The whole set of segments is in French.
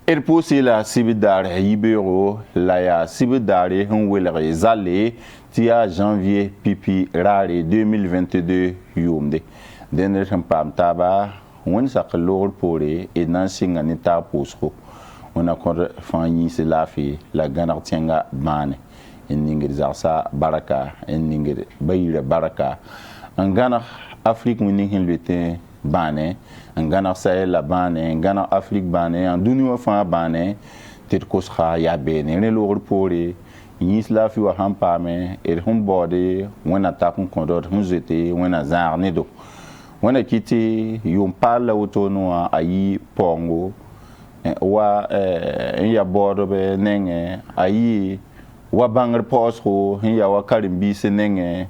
Erposi la sibidare yibero la ya sibidare hunwelere zale tia janvier pipi rare 2022 yumde denre pam taba won saklor pore et nan singa ni ta posko on a kon fanyi se lafi la ganar tianga bane en ningir zarsa baraka en ningir bayira baraka en ganar afrique mu ningin lute bane en ganar sahel la bane en ganar afrique bane en duniya fa bane tet koska ya bene ne lor pore yins la fi wa hampame et hum bode wona takun kondot hum zete wona zarne do wona kiti yum pala autono ayi pongo wa ya bodo be nenge ayi wa bangr posco ya wa karimbi se nenge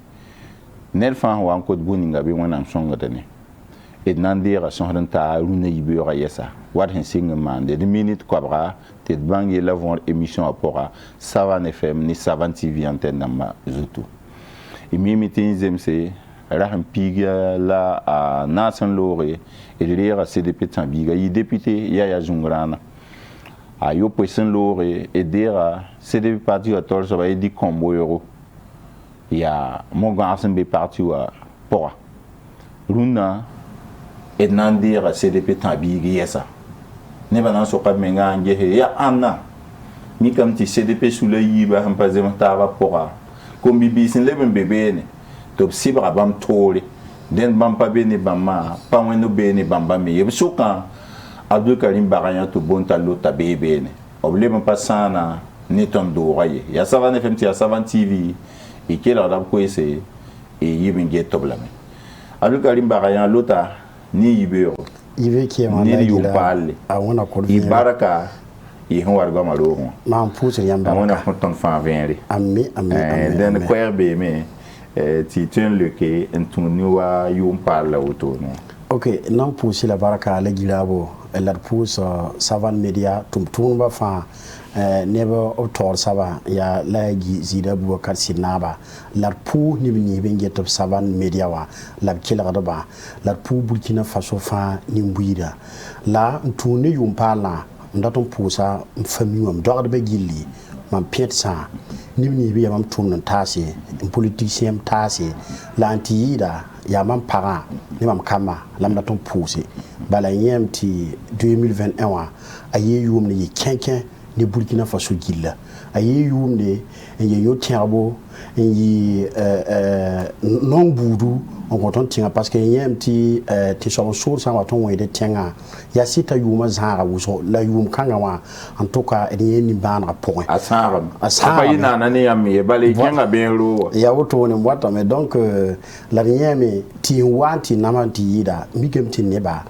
nerfa wa ko buninga be wona songa tane et nandira sonrenta runa yibura yesa wat hen singa mande de minute kobra te bangi la von émission apora Savane FM ni Savane TV antenne namba zutu et mimitin zemse raham piga la a nasan lore et lera CDP tambiga yi député Yaya Jungrana a yo pesen lore et dera CDP parti à tol so ba di combo euro ya mon gansen be parti wa pora runa et nandira CDP tambiga yesa ne bana so pa menga ngehe ya anna mi kam ti CDP sula yiba ham pa zema taba pora kom bibi sin leben bebe ne to sibra bam tole den bam pa beni bamma pa weno beni bamba me yeb suka Abdou Karim Baraya to bonta lota bebe ne oblema pa sana ni ton do raye ya Savane FM ti ya Savane TV e kela dab ko ese e yibin ge toblame Abdou Karim Baraya lota ni yibero ibe ki ma ni yu palle a wona ko i baraka i hon warga malo ma pousse yam baraka wona ko ton fa venri ammi den kwerbe me ti tun leke en tuniwa yu palle autono ok nan pousse la baraka la gilabo la pousse Savane Media tum ba fa neba autor saba ya la gi zida Boubacar Sinaba la pou ni bengi top Savane Media wa la kila ba la pou Burkina Faso fa ni mbuida la ntune yumpala ndaton pousa famille am dor be gilli man pietsa ni be yam tum tasi un politicien tasi la antida ya man para ni mam kama lam ndaton pousse bala yemti 2021 wa aye yum ni kenken ni Burkina Faso gilla aye yumne en yo tiabo en yi non budu on content tinga parce que yemti ti so source ma ton wede tinga ya sita yuma zara wuso la yum kanga wa en tout cas en ni ban rapport asara pa ina na ne am ye bale tinga ben ro ya woto ne mwata mais donc la yeme ti wanti namanti yida mikemti neba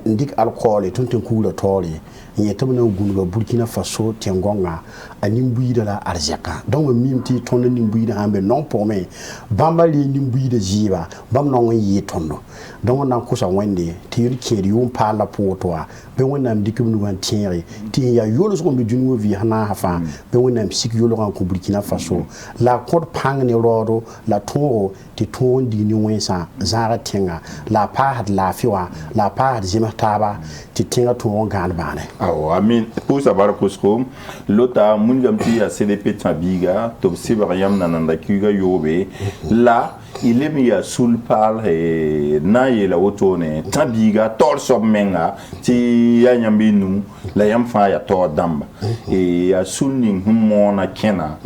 ndik alcool tonton kula tori y tamna gunga Burkina Faso tengonga animbuida la arzaka donc mimti tonne nimbuida hambe non pour me bambali nimbuida jiba bam non yi tonno donc nan ko sa wende ti keri yum pala potwa be wonam dikum nu tiere ti ya yolo so be dunu vi hana hafa be wonam sik yolo ran ko Burkina Faso la kod pang ne rodo la toro ti ton di ni wensa zara tenga la pa had la fiwa la pa had zimataba ti tenga to gan bane aw amin pour savoir posko lota mungam ti ya CDP tabiga to sibar yam nananda kuga yobe la il est mis sul pal et na ye la otone tabiga tor sob menga ti ya nyambinu la yam fa ya to damba et ya sulning humona kena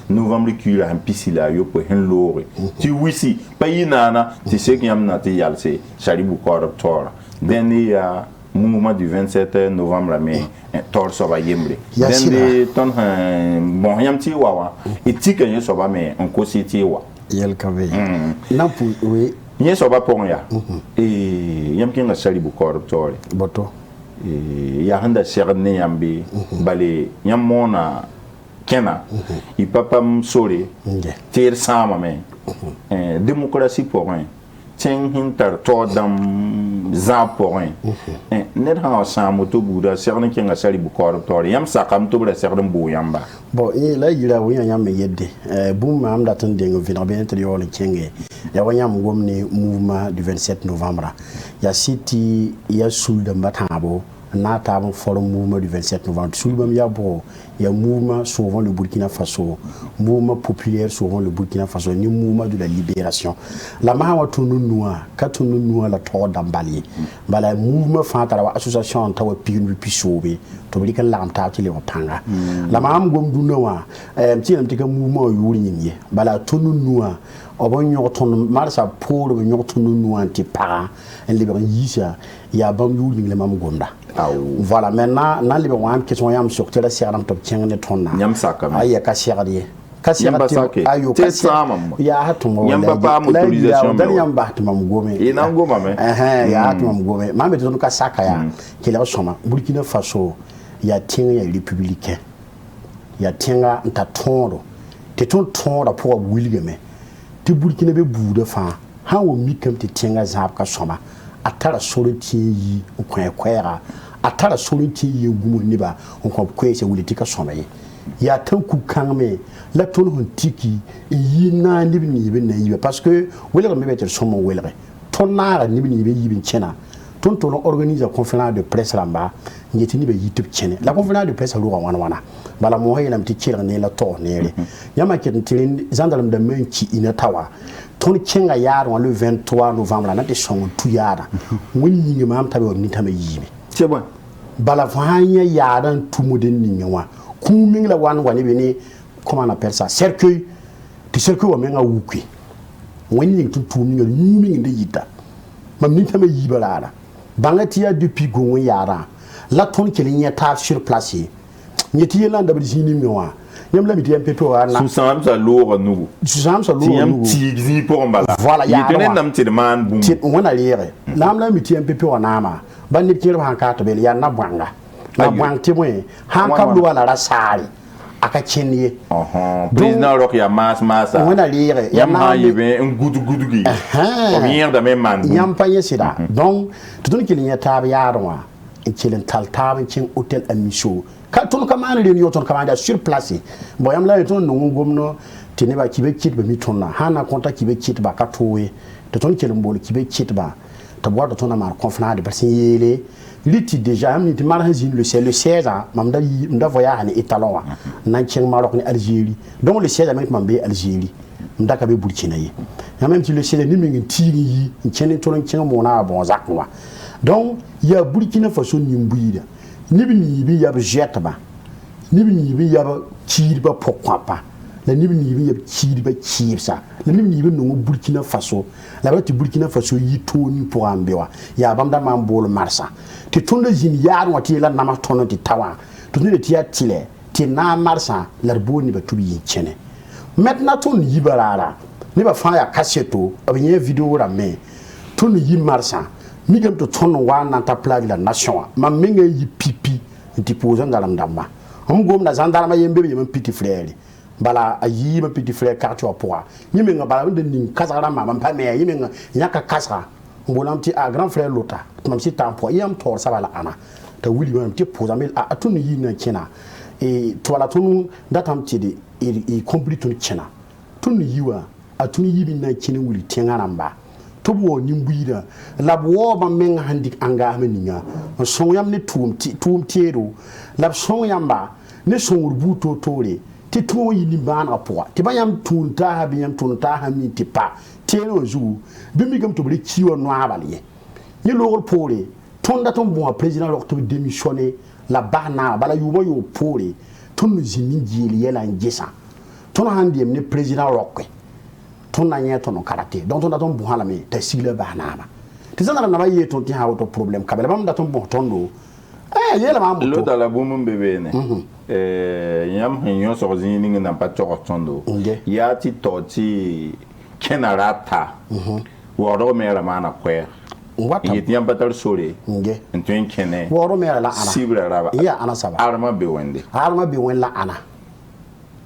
novembre kula en pisila yo po hen lore ti wisi payinana ti sek yam na ti yalse sharibu korop tora den ya mouvement du 27 novembre mais tor soba yembre den de ton bon yam ti wawa etika ye soba mais on ko ti wa yel kabe nampu we nye soba ponya e yam kinga sali bu korop tore boto e ya handa serne yambe bale yam mona kena i papa msore ter sama me démocratie pour un tieng hintar to dam za pour un net ha sa moto buda serne kinga sali bu korop tore yam sakam to bra serne bu yamba bon et là il a oui yam yedde boum am daten de vina bien trio le kenge ya wanyam gomni mouvement du 27 novembre ya city ya sul de matabo n'a ta un forum mouvement du 27 novembre soulba mi yabo ya mouvement souvent le Burkina Faso mouvement populaire souvent le Burkina Faso ni mouvement de la libération la mawa tunu noa katunu noa la to dambali bala mouvement fantara wa association tawa pinu pisobe to bi kan lam ta ti le panga la mam gom du noa ti nam ti ka mouvement yuri nyie bala tunu noa obon nyotonu marsa pour nyotonu noa ti para en libération yisa ya bam yuri le mam gonda voilà maintenant na libe wan question yam sur tele siaram top tiengene tonna nyam saka ay ka siaradi ka siaradi ayo ka sama ya hatumo nyam ba motorisation dan yam ba tumam gome ina ngoma me ya tumam gome ma meto ka saka ya kele soma Burkina Faso ya tinga ya républicain ya tinga nta tondo te ton tonda pour wilgeme te Burkina be buuda fa ha wo mikam te tinga zap ka soma atara soroti yi kwera atara soroti yi gumo niba on ko kwese wuliti ka somaye ya tanku kangme la ton hon tiki yi na nibi ni be na yi parce que wele me beter somo wele ton na nibi ni be yi bin chena ton to organise conférence de presse lamba ngeti ni be youtube chene la conférence de presse lo wana bala mo hayna mti chira ne la to ne yama ket tirin zandalam da menki ina tawa ton kinga yaro le 23 novembre na te son tu yara woni nyinga mam tabe ni tame yibe c'est bon bala fanya yaran tu modin ni nyawa ku mingla wan wani be ni comment on appelle ça cercueil ti cercueil wa menga wuki woni ngi tu minga ni minga yita mam ni tame yibe la bangati ya depuis gongo yara la ton kelinya ta sur place nyeti yela ndabri sini miwa yam la miti MPP wa na susam sa loura nugu susam sa loura nugu tigzi pour mbala voilà ya tenen nam ti man bum ti wona liere nam la miti MPP wa na ma ban ni kire han ka to be ya na bwanga na bwangti mo han ka lu wala rasari aka chenye président rock ya masa wona liere yam ha yebe un gudu gi o mier da même man yam panye sida donc to don kilinya tab yaarwa kilen tal tab kin hotel amisho ka ton kamane le yoton kamande sur place bo yam la ton no gomno tene ba kibe kit ba mi tonna hana konta kibe kit ba ka towe to ton kilen bol kibe kit ba to bo do ton ma conférence de personne yele liti déjà am ni mar hazin le 16 ans mam da nda voyage ni italon nan kin Maroc ni Algérie donc le 16 am mam be Algérie nda ka be Burkina yi ya même si le 16 ni mi tiri yi kin ton kin mo na bon zakwa donc ya Burkina Faso ni mbuida ni bi ya jetba ni bi ya ba kirba pokwapa la ni bi ya kirba kirsa la ni bi no Burkina Faso la ba ti Burkina Faso yi toni pour ambewa ya bamda man bol marsa ti tonda jin yar wati la nama tono ti tawa to ni ti atile ti na marsa la boni ba tubi chene maintenant ton yibarara ni ba fa ya kaseto abenye vidéo ra me ton yi marsa migam to tono wana ta plague la nation ma menga yi pipi ti posa ngalam damba am gom na zandarma yembe yem petit frère bala ayi ma petit frère quartier poa yime nga bala de ning kasara ma pa me yime nga nyaka kasara mbolam ti a grand frère lota mam si tampo yam tor sabala ana ta wuli mam ti posa mel a tunu yi na kina e to la tunu datam ti de e complete tunu kina tunu yiwa a tunu yibi na kina wuli tengana mba tobo nyimbuira labwo ba menga handik anga ameninya son yam ne tum tiero lab son yamba ne son rubuto tore ti to yini bana po ti bayam tunta ha biyam tunta ha mi ti pa tiero zu bimi gam to bri kiwo no abaliye ni logol pore tonda ton bon président lor to démissionner la bana bala yubo yo pore ton zini jili yela ngesa ton handiem ne président rokwe ton na nyeto no karate donc ton da ton buhala me ta sigle bana ba ti zanara na ba yeto ti ha auto problème kabela bam da ton bon tondo yela ma lo da la bumum bebe ne yam hinyo so zini ngi na pa to tondo ya ti to ti kenarata woro mera mana kwe yiti yam batar sore ntwen kene woro mera la ana sibra raba ya ana saba arma be wende la ana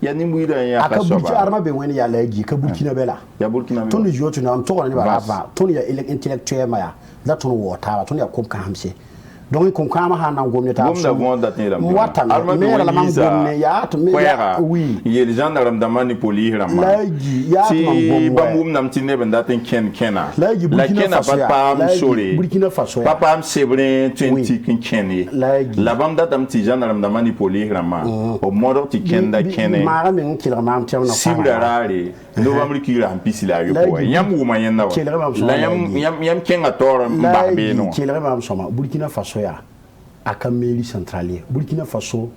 ya ni muida ya ka soba aka arma be wende ya lagi ka Burkina bela ya Burkina ton jo to na to ni ba ton ya intellectuel ma ya da ton wota ba ton ya kom ka hamse donc kon kama ha nan gomne ta gomna bon dat ne la wata me la man gomne ya to me oui ye les gendarmes da manipuli rama laji ya to man gomne ba mum nam tinne ben daten kena la Burkina papa am sore Burkina Faso papa am sebre 20 kene la bam datam ti gendarme da manipuli rama o modo ti kenda kene mara men kila mam tem na sibra rare ndo bam rikira am pisila yo ko yam wuma yenna la yam kenga tor mbabe no kila mam soma Burkina Faso ya aka mairie centrale Burkina Faso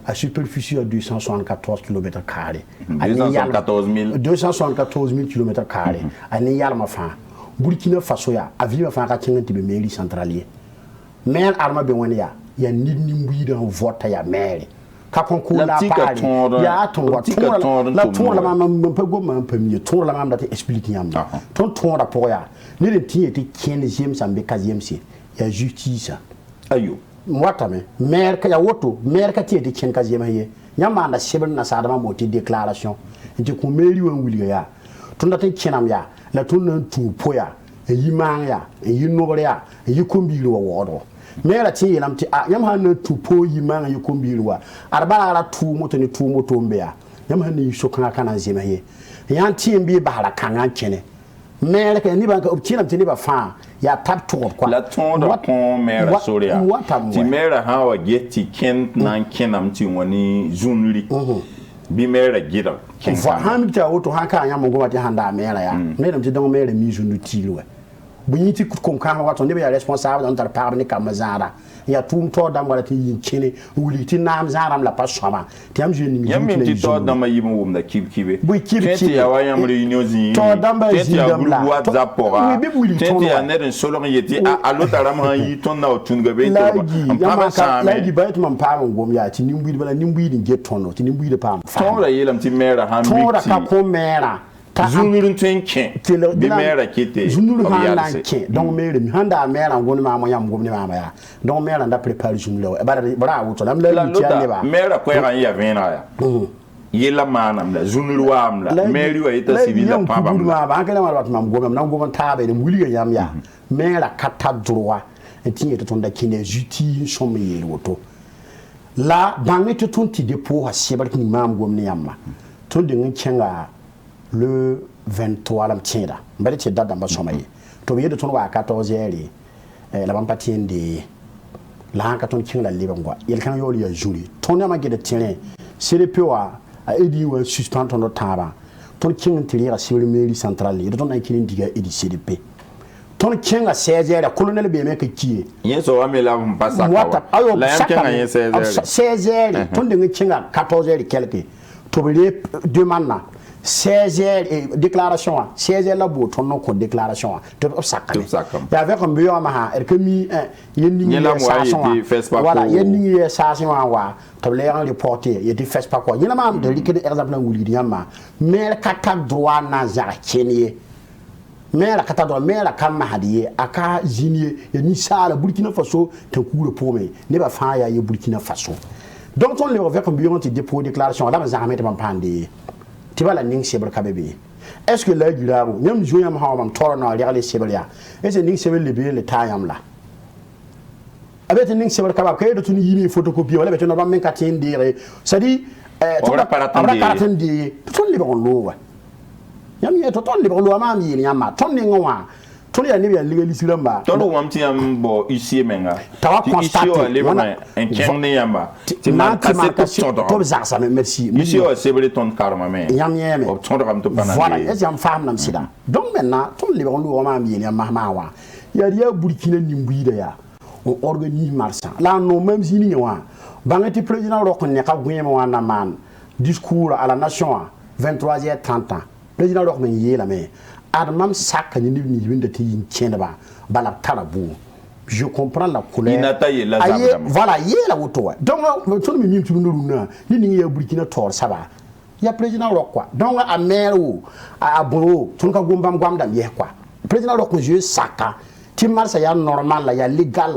à superficie de 274 km². 274 000 km². Ani yalma fa. Burkina Faso ya aviva fa ka kinga tibe mairie centrale. Maire arma be woni ya nidni mbuyi dan vote ya maire. Ka konko la pare. Ya ton la ton la mam pa go mam pa mi ton la mam da te explique yam. Ton rapport ya. Ni de tie te 15e sambe 4e si. Ya justice. Ayo. Mwata me maire ka ya woto maire ka tie de ken ka zema ye nyama na sebel na sadama moti déclaration nti ko mairie wan wuli ya tunda te kenam ya la tunna tu poya yi man ya yi nogre ya yi kombiri wa wodo maire tie yelam ti a nyama na tu po yi man yi kombiri wa arba ara tu moto ni tu moto mbe ya nyama ni so kan kana zema ye yan tie mbi ba hala kan kene maire ka ni ba ka obtinam ti ni ba fa ya tap to quoi la ton de pont maire soria ti maire ha wa geti ken nan kenam ti woni zunri bi maire gida ken fa ham ta auto ha ka nya mo go ti handa maire ya ne dum ti don maire mi zunru ti lo bu yi ti kon kan wa to ne be responsable on tar par ni kam zara ya tum to dam wala ti yin chene wuli ti nam zaram la pas soma ti am je ni yam ti to dam yi mo wum da kibe bu kibe ti ya wa yam réunion zi to dam ba zi dam la WhatsApp pora ti ya ne den solo yeti a lotaram ha yi ton na otun ga be to am pa sa la gi ba to man pa ngom ya ti nimbu bala nimbu di get tono ti nimbu de pa to la yelam ti mera ha mi ti to ra ka ko mera zunurun twenken bi mera kete zunuru handa ke donc mera mi handa mera ngoni ma mo yam ngomni ma ya donc mera nda prepare zunuro e bara wuto lam le ti ande ba mera ko ya vena ya yela manam la zunuru wa am la meri wa ita civil pa ba ba kala ma wat mam gomam nam gomam tabe de wuli yam ya mera kata droit e tinye to tonda kine juti somme yel woto la bangi to tonti depo ha sebar ki mam gomni yamma to de nkenga le 23 lam tienda mbari ti dada mba somaye to yedo ton wa 14 heures la bam patiende la hanka ton king la libangwa yel kan yoli ya juri ton ya magede tiene CDP wa a edi wa suspend ton taba ton king tiri sur le mairie centrale yedo ton akini diga edi CDP ton king a 16 heures colonel be me ka kiye yeso wa me la mpasa kwa la yam king a 16 heures ton de king a 14 heures quelque to be demande 16 heures déclaration 16 heures la bo ton non ko déclaration to sakane ya avec un bio ma ha er kemi yenni voilà yenni station wa to le en reporter ye di fes pas quoi yina ma am de liquide exemple na wuli yama mais kata droit na za kenie mais la kata droit mais la kam hadiye aka jinie ye ni sala Burkina Faso te cours pour me ne ba fa ya ye Burkina Faso donc on le avec un bio ti dépôt déclaration là ma za mettre ma pande tibala ning sebel kabebe est-ce que la girabo nyam joyam hawam toro na reale sebel ya est-ce ning sebel le be le tayam la abete ning sebel kabab kay do tuni yimi photocopie wala beto no bam men katin dire ça dit on paratin di ton le bon lo nyam ye to ton le bon lo ma mi nyama ton ne ngwa ton ya ne ya legalisira mba ton lo wam ti am bo ici menga tawa constate le bon en kenne yamba ti man to za sa merci ici o sebele ton karma men nyam yeme o ton ram to panane voilà est jam fam nam sida donc maintenant ton le bon lo ma mi nyama ma wa ya ria Burkina nimbuyi da ya on organise marchand là non même si ni wa bangati président rokon ne ka guyema wa na man discours à la nation 23h30 président rokon yela mais admam saka ni winda ti yin ba bala tarabu je comprends la colère inata yela voilà yela woto donc ton mi tu nduruna ni ya Burkina tor saba ya président rok quoi donc a maire ou a bro ton ka gombam gwamdam ye quoi président rok je saka ti marcha ya normal la ya légal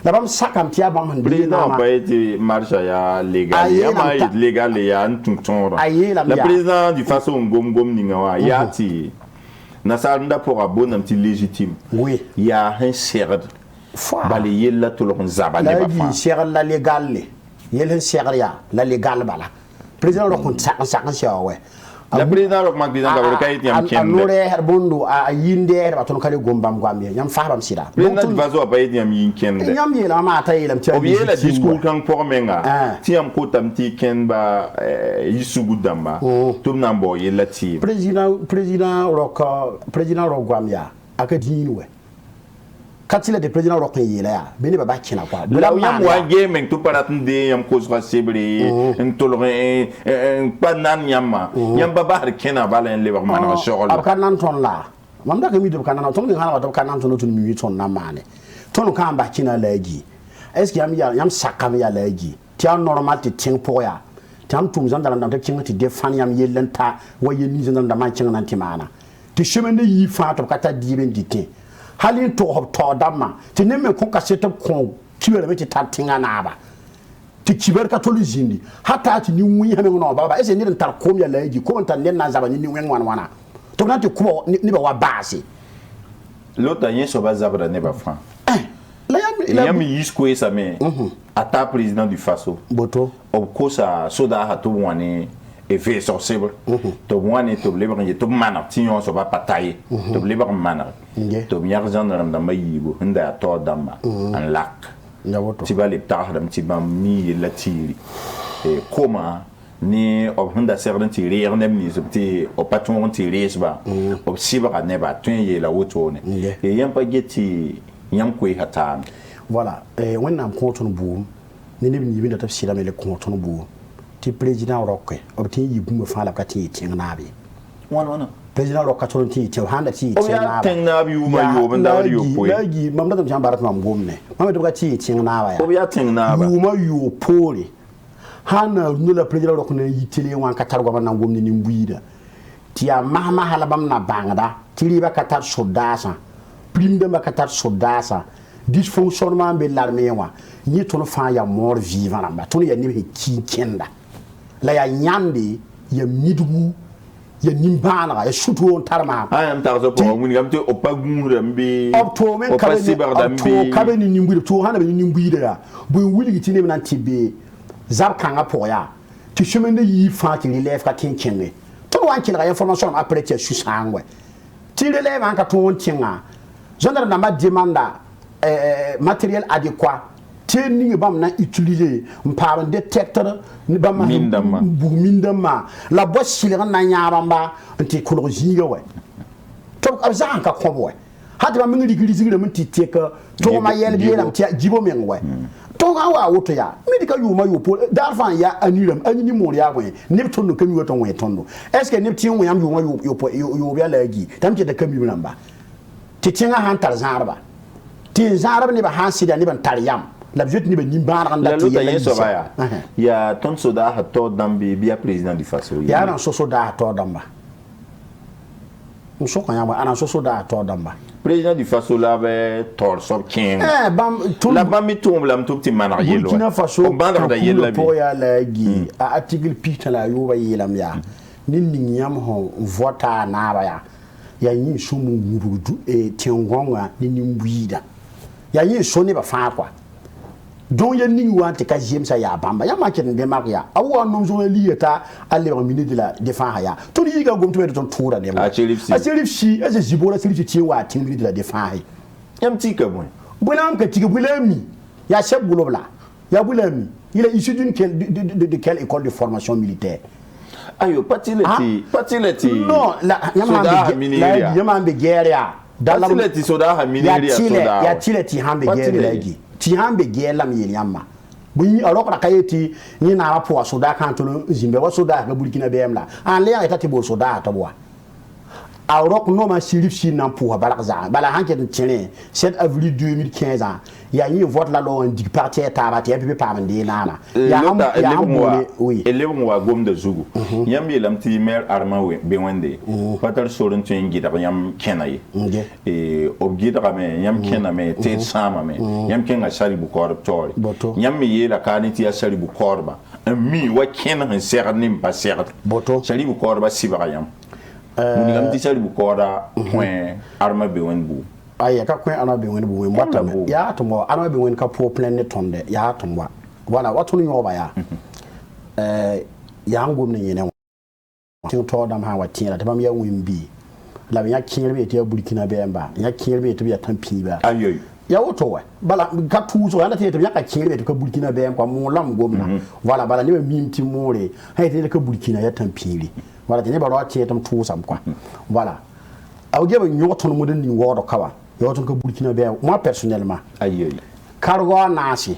la bam saka mtia bam président ba été marcha ya légal ya ma légal ya ntunton la président du façon gom ninga wa ya ti na sa nda pour abonam ti légitime oui il y a un cercle bali yella to lo zaba ne ba fa la cher la légal yelen cher ya la légal bala président ro kon sa shawe la président ro mag dizan ka kay tiam ken anore herbundu a yinde ba ton kale gombam gwambe nyam faham sida président vazo ba yidi am yin ken de nyam yela ma ta yelam tia obi yela discours kan pour menga tiam ko tam ti ken ba yisugu damba tum nan bo yela ti président ro gwamya akadinwe katila de président ro kan yela ya beni ba kina kwa la yam wa game to parat de yam ko so sebre en tolore en panan yamma yam ba har kena balen le ba man shogol ab kanan ton la mam da kami de kanan ton ni hala ba kanan ton mi ton na mane ton kan ba kina laji est ce que yam sakam ya laji ti an normal ti ting poya tam tum zan dalan da king ti defan yam yelenta wa yeni zan da man king nan ti mana ti chemin de yi fa to kata diben ditin halin to hop to damma ti nemme ko kasete ko kiwere meti tatinga naba ti kiber ka tolu zindi hata ti ni wi hame no baba ese ni tar kom ya laji ko ntan nen na zaba ni wen wana to nanti ko ni ba wa basi l'autre yen so ba zabra ne ba fran la yam yisko esa me ata président du Faso boto o ko sa soda ha to wani e fe sorcible to wani to leber ni to mana ti on so ba pataye to leber mana to biar jandaram da mayibo nda to damba an lak ti ba le tahdam ti ba mi latiri e koma ni ob hunda serdan ti reer nem ni zubti o patron ti resba ob siba ne ba tun ye la wotone e yam pa geti yam ko hatan voilà wonnam konton boom ni ne ni binda tafsira mele konton boom ti président rokke ob ti yibuma fa la ka ti tingnabi wana président ro katon ti te handa ti o ya tingnabi uma yo banda wari yo poi lagi mamda dum jambarat mam gomne mamda ka ti tingnawa ya o ya tingnaba uma yo pori hana nula président ro kuna yitele wan katar go man gomne ni mbuida ti ya mahma halabam na bangda ti riba katar sodasa prime de katar sodasa dysfonctionnement be l'armée wa ni ton fa ya mort vivant ba ton ya ni ki kenda la ya nyande ya midgu ya nimbana ya shutu on tarma ayam tarzo po nguni gamte o pagumure mbi opto men kabe ni nimbuide to hana be ni nimbuide ya bu wuli ti ne nan tibe zab kanga po ya ti chemin de yi fa ti relève ka tin kenge to wan kila information après ti su sangwe ti relève an ka to on tinga genre na ma demanda matériel adéquat ni bam na utiliser mpar détecteur ni bam mindama la bossile na nyaramba anti koloji we to abzan ka ko we hadi ba mingi digiri de minti teka to ma yel bi lam ti jibo men we to ga wa woto ya medika yu ma yu po darfan ya aniram anyi ni mo ya we ne to no kami woto we tondo est ce que ne ti wu yam yu ma yu po yu bi alagi tam ti de kami namba ti tinga han tar zarba ti zarba ni ba hasida ni ban tar yam la jute ni ba ni ban la luta yen so baya ya ton soda ha to dambi biya président du Faso ya ran so soda ha to damba so kan ya ba ana so soda ha to damba président du Faso la be tor so king bam la bam mi tum lam tum ti manar yelo Burkina Faso ban da yella bi po ya la gi a article pita la yo ba yelam ya nin ni yam ho vota na ba ya yin so mu ngurudu tengonga ni mbuida ya yin so ne ba fa kwa don ya ningi wante ka jem sa ya bamba ya maken de maria awu nom zo lieta alle ba ministre de la défense ya to yi ga gomto ton toura de a chérif si a jibola chérif ti wa tin ministre de la défense yam ti ka bon bulam ka ti bulami ya chef global ya bulami il est issu de quelle école de formation militaire ayo patileti non la yama be guerre patileti soda ha mineria soda ya tileti hambe guerre lagi ti hambe gelam yeliyamma buyi alokra kayeti ni na rapo soda kan to zimbe wa soda ga Burkina bemla an le ya tati bo soda to boa awrok no ma sirif si nan pour balakza bala hanke tene 7 avril 2015 ya yi vote la lo ndik parti ta ba te pe pa mande nana ya ham oui elevo mo gom de zugu yam yelam ti maire armawe be wende patar soron to ngi da yam kenaye obgida me yam kename te sama me yam kenga sari bu korb tori yam mi yela kaniti ya sari bu korba mi wa kenan sernim pa sert sari bu korba siba yam ni gam ti sari bu kora point arma be wenbu ay ka kwen ana be wen bu wen mata me ya to mo ana be wen ka po plan ne tonde ya to mo wala watu ni yoba ya ya ngom ne yene tin to dam ha watin la tabam ya wen bi la ya kin be te Burkina be mba ya kin be te ya tampi ba ayoy ya woto wa bala ka tuzo anda te ya ka kin be te ka Burkina be kwa mo lam gomna wala bala ne mi mti more hay te ka Burkina ya tampi wala te ne ba ro te tam tuzo kwa wala aw gebe nyoto no modin ni wodo kawa yoto ka Burkina be moi personnellement ayoy kargo nasi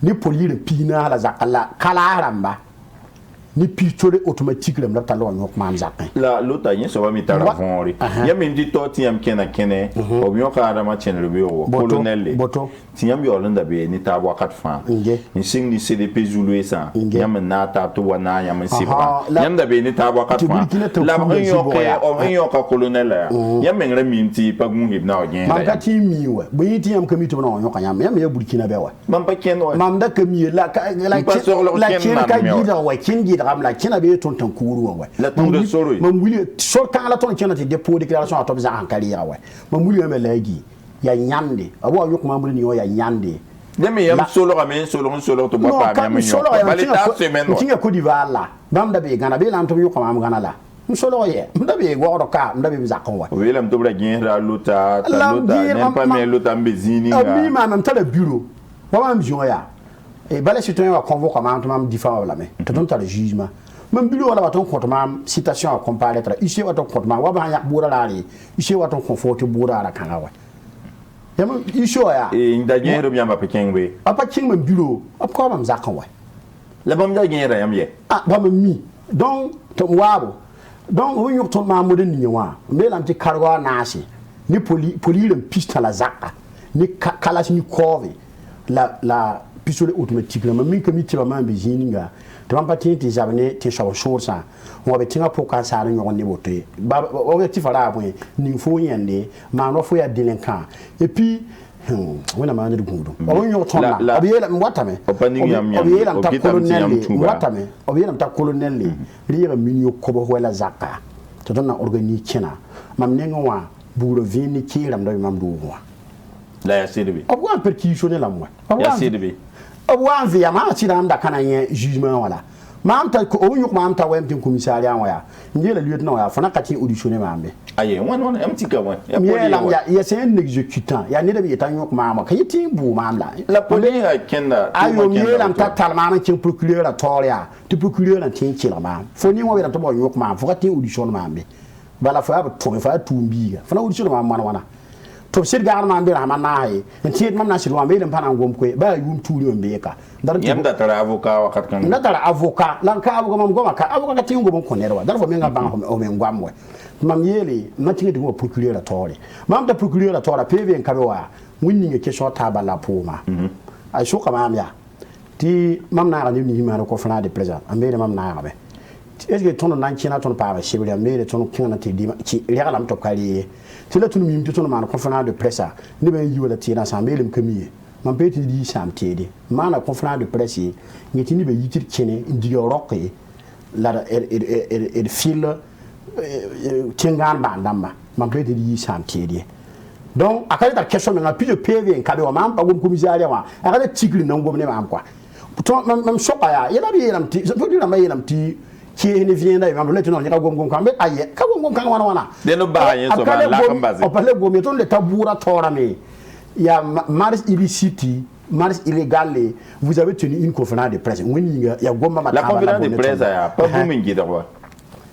ni polire pina la zakala kala ramba ni pitore automatique le mlata lo nyok mam zakin la lota yin so ba mi tara vonri ya min di to tiam kena kene o mi ka da ma chen le bureau colonel boto tiam yo landa be ni ta wakat fa ni sing ni CDP Zulu esa yam na ta to wana yam sibra yam da be ni ta wakat fa la ba yo ke o mi yo ka colonel yam men min ti pa gun hib na o yen man ka ti mi we bi ti yam kami to na yo ka yam ya Burkina be wa man pa ken o man da kami la ken ka gida wa ken gida la kina be ton tan kuru wa la ton de soro man wuli so kan la ton kina te dépôt déclaration atop za hankali ya wa man wuli me lagi ya nyande abo yok man wuli ni ya nyande demi yam solo ga men solo to ba pa mi yo bali ta semaine tinga ko diva la bam da be gana be lam to yok man gana la solo ye mda be go ka mda be zakon wa we lam to bra gen ra luta nem pas mais luta mbezini nga mi ma même ta le bureau wa ma mjon ya et balai citoyen va convoquer mam différent la mais to ton ta le jugement même bureau wala baton compte mam citation à comparaître ici wa ton compte mam wa ba yak bura la ri ici wa ton confort bura la kan wa ya mam ici ya e nda gen ro biamba pekin we apa king même bureau ap ko mam zakon wa la bam da gen ra yam ye ah ba mi donc to wabo donc on yok ton mam modern ni wa me lam ti karwa nasi ni poli le piste la zakka ni kalash ni kove la pistolet automatique la min kami ti ba man be jininga to man pati ti zabne ti shaw shorsa mo be tinga poka sa ran yon ni bote ba objectif ala point ni fo yende ma no fo ya delinquant et puis wona ma ndu gudu o yon tonna o be la watame o be la ta colonel watame o be la ta colonel riya minyo ko bo wala zakka to donna organi kina mam nenga wa buro vini kiram do mam du wa la ya CDB o wa perquisitionner la moi ya CDB o wa via ma ti ram da kana yen jugement wala mam ta ko o yok mam ta wa mtin commissariat wa ya ngela lieutenant ya fana kati auditionner mambe aye wan amti ka wan ya c'est un exécutant ya ne da bi tan yok mama kayiti bu mamla la police a kenda ayo ngela ta talma na kin procureur la toria tu procureur na tin kila ma fo ni mo be to bo yok mam fo kati audition mambe bala fa ba to fa tumbiga fana audition mamma wana to sir gar man be rahman nahi nti mam na sir wa be lempa na ngom ko ba yum turi on be ka dar yam da tara avocat wakat kan na dara avocat lan ka avocat mam goma ka avocat ka tingo bon ko nerwa dar fo me nga ban o me ngwam we mam yele ma tinga de ko procureur la tore mam da procureur la tore PV en kabe wa winni nge question taba la poma ay so ka mam ya ti mam na ni ni ma ko fana de président ambe mam na ga be est-ce que ton nan kina ton pa ba shebri ambe ton kina te di ci regalam to kali ti la tunu mi mti tunu man conférence de presse ni ben yi wala tina sa melem kamiye man peti di sam tede mana conférence de presse ni tini be yitir kene ndiga rokke la fil tingan bandamba man peti di sam tede donc akali ta question mais plus de PV en kabe wa man pa gom commissariat wa akali tigri nan gom ne mam quoi to même sopa ya yela bi yelam ti so di na ma yelam ti qui ne vient là même le tenant ni ka gom kan be aye ka gom kan wana de no ba yen so ba la kan base on parle gom ton le taboura tora me ya mars illicite mars illégal vous avez tenu une conférence de presse woni ya gomma ma la conférence de presse ya pas vous mingi da wa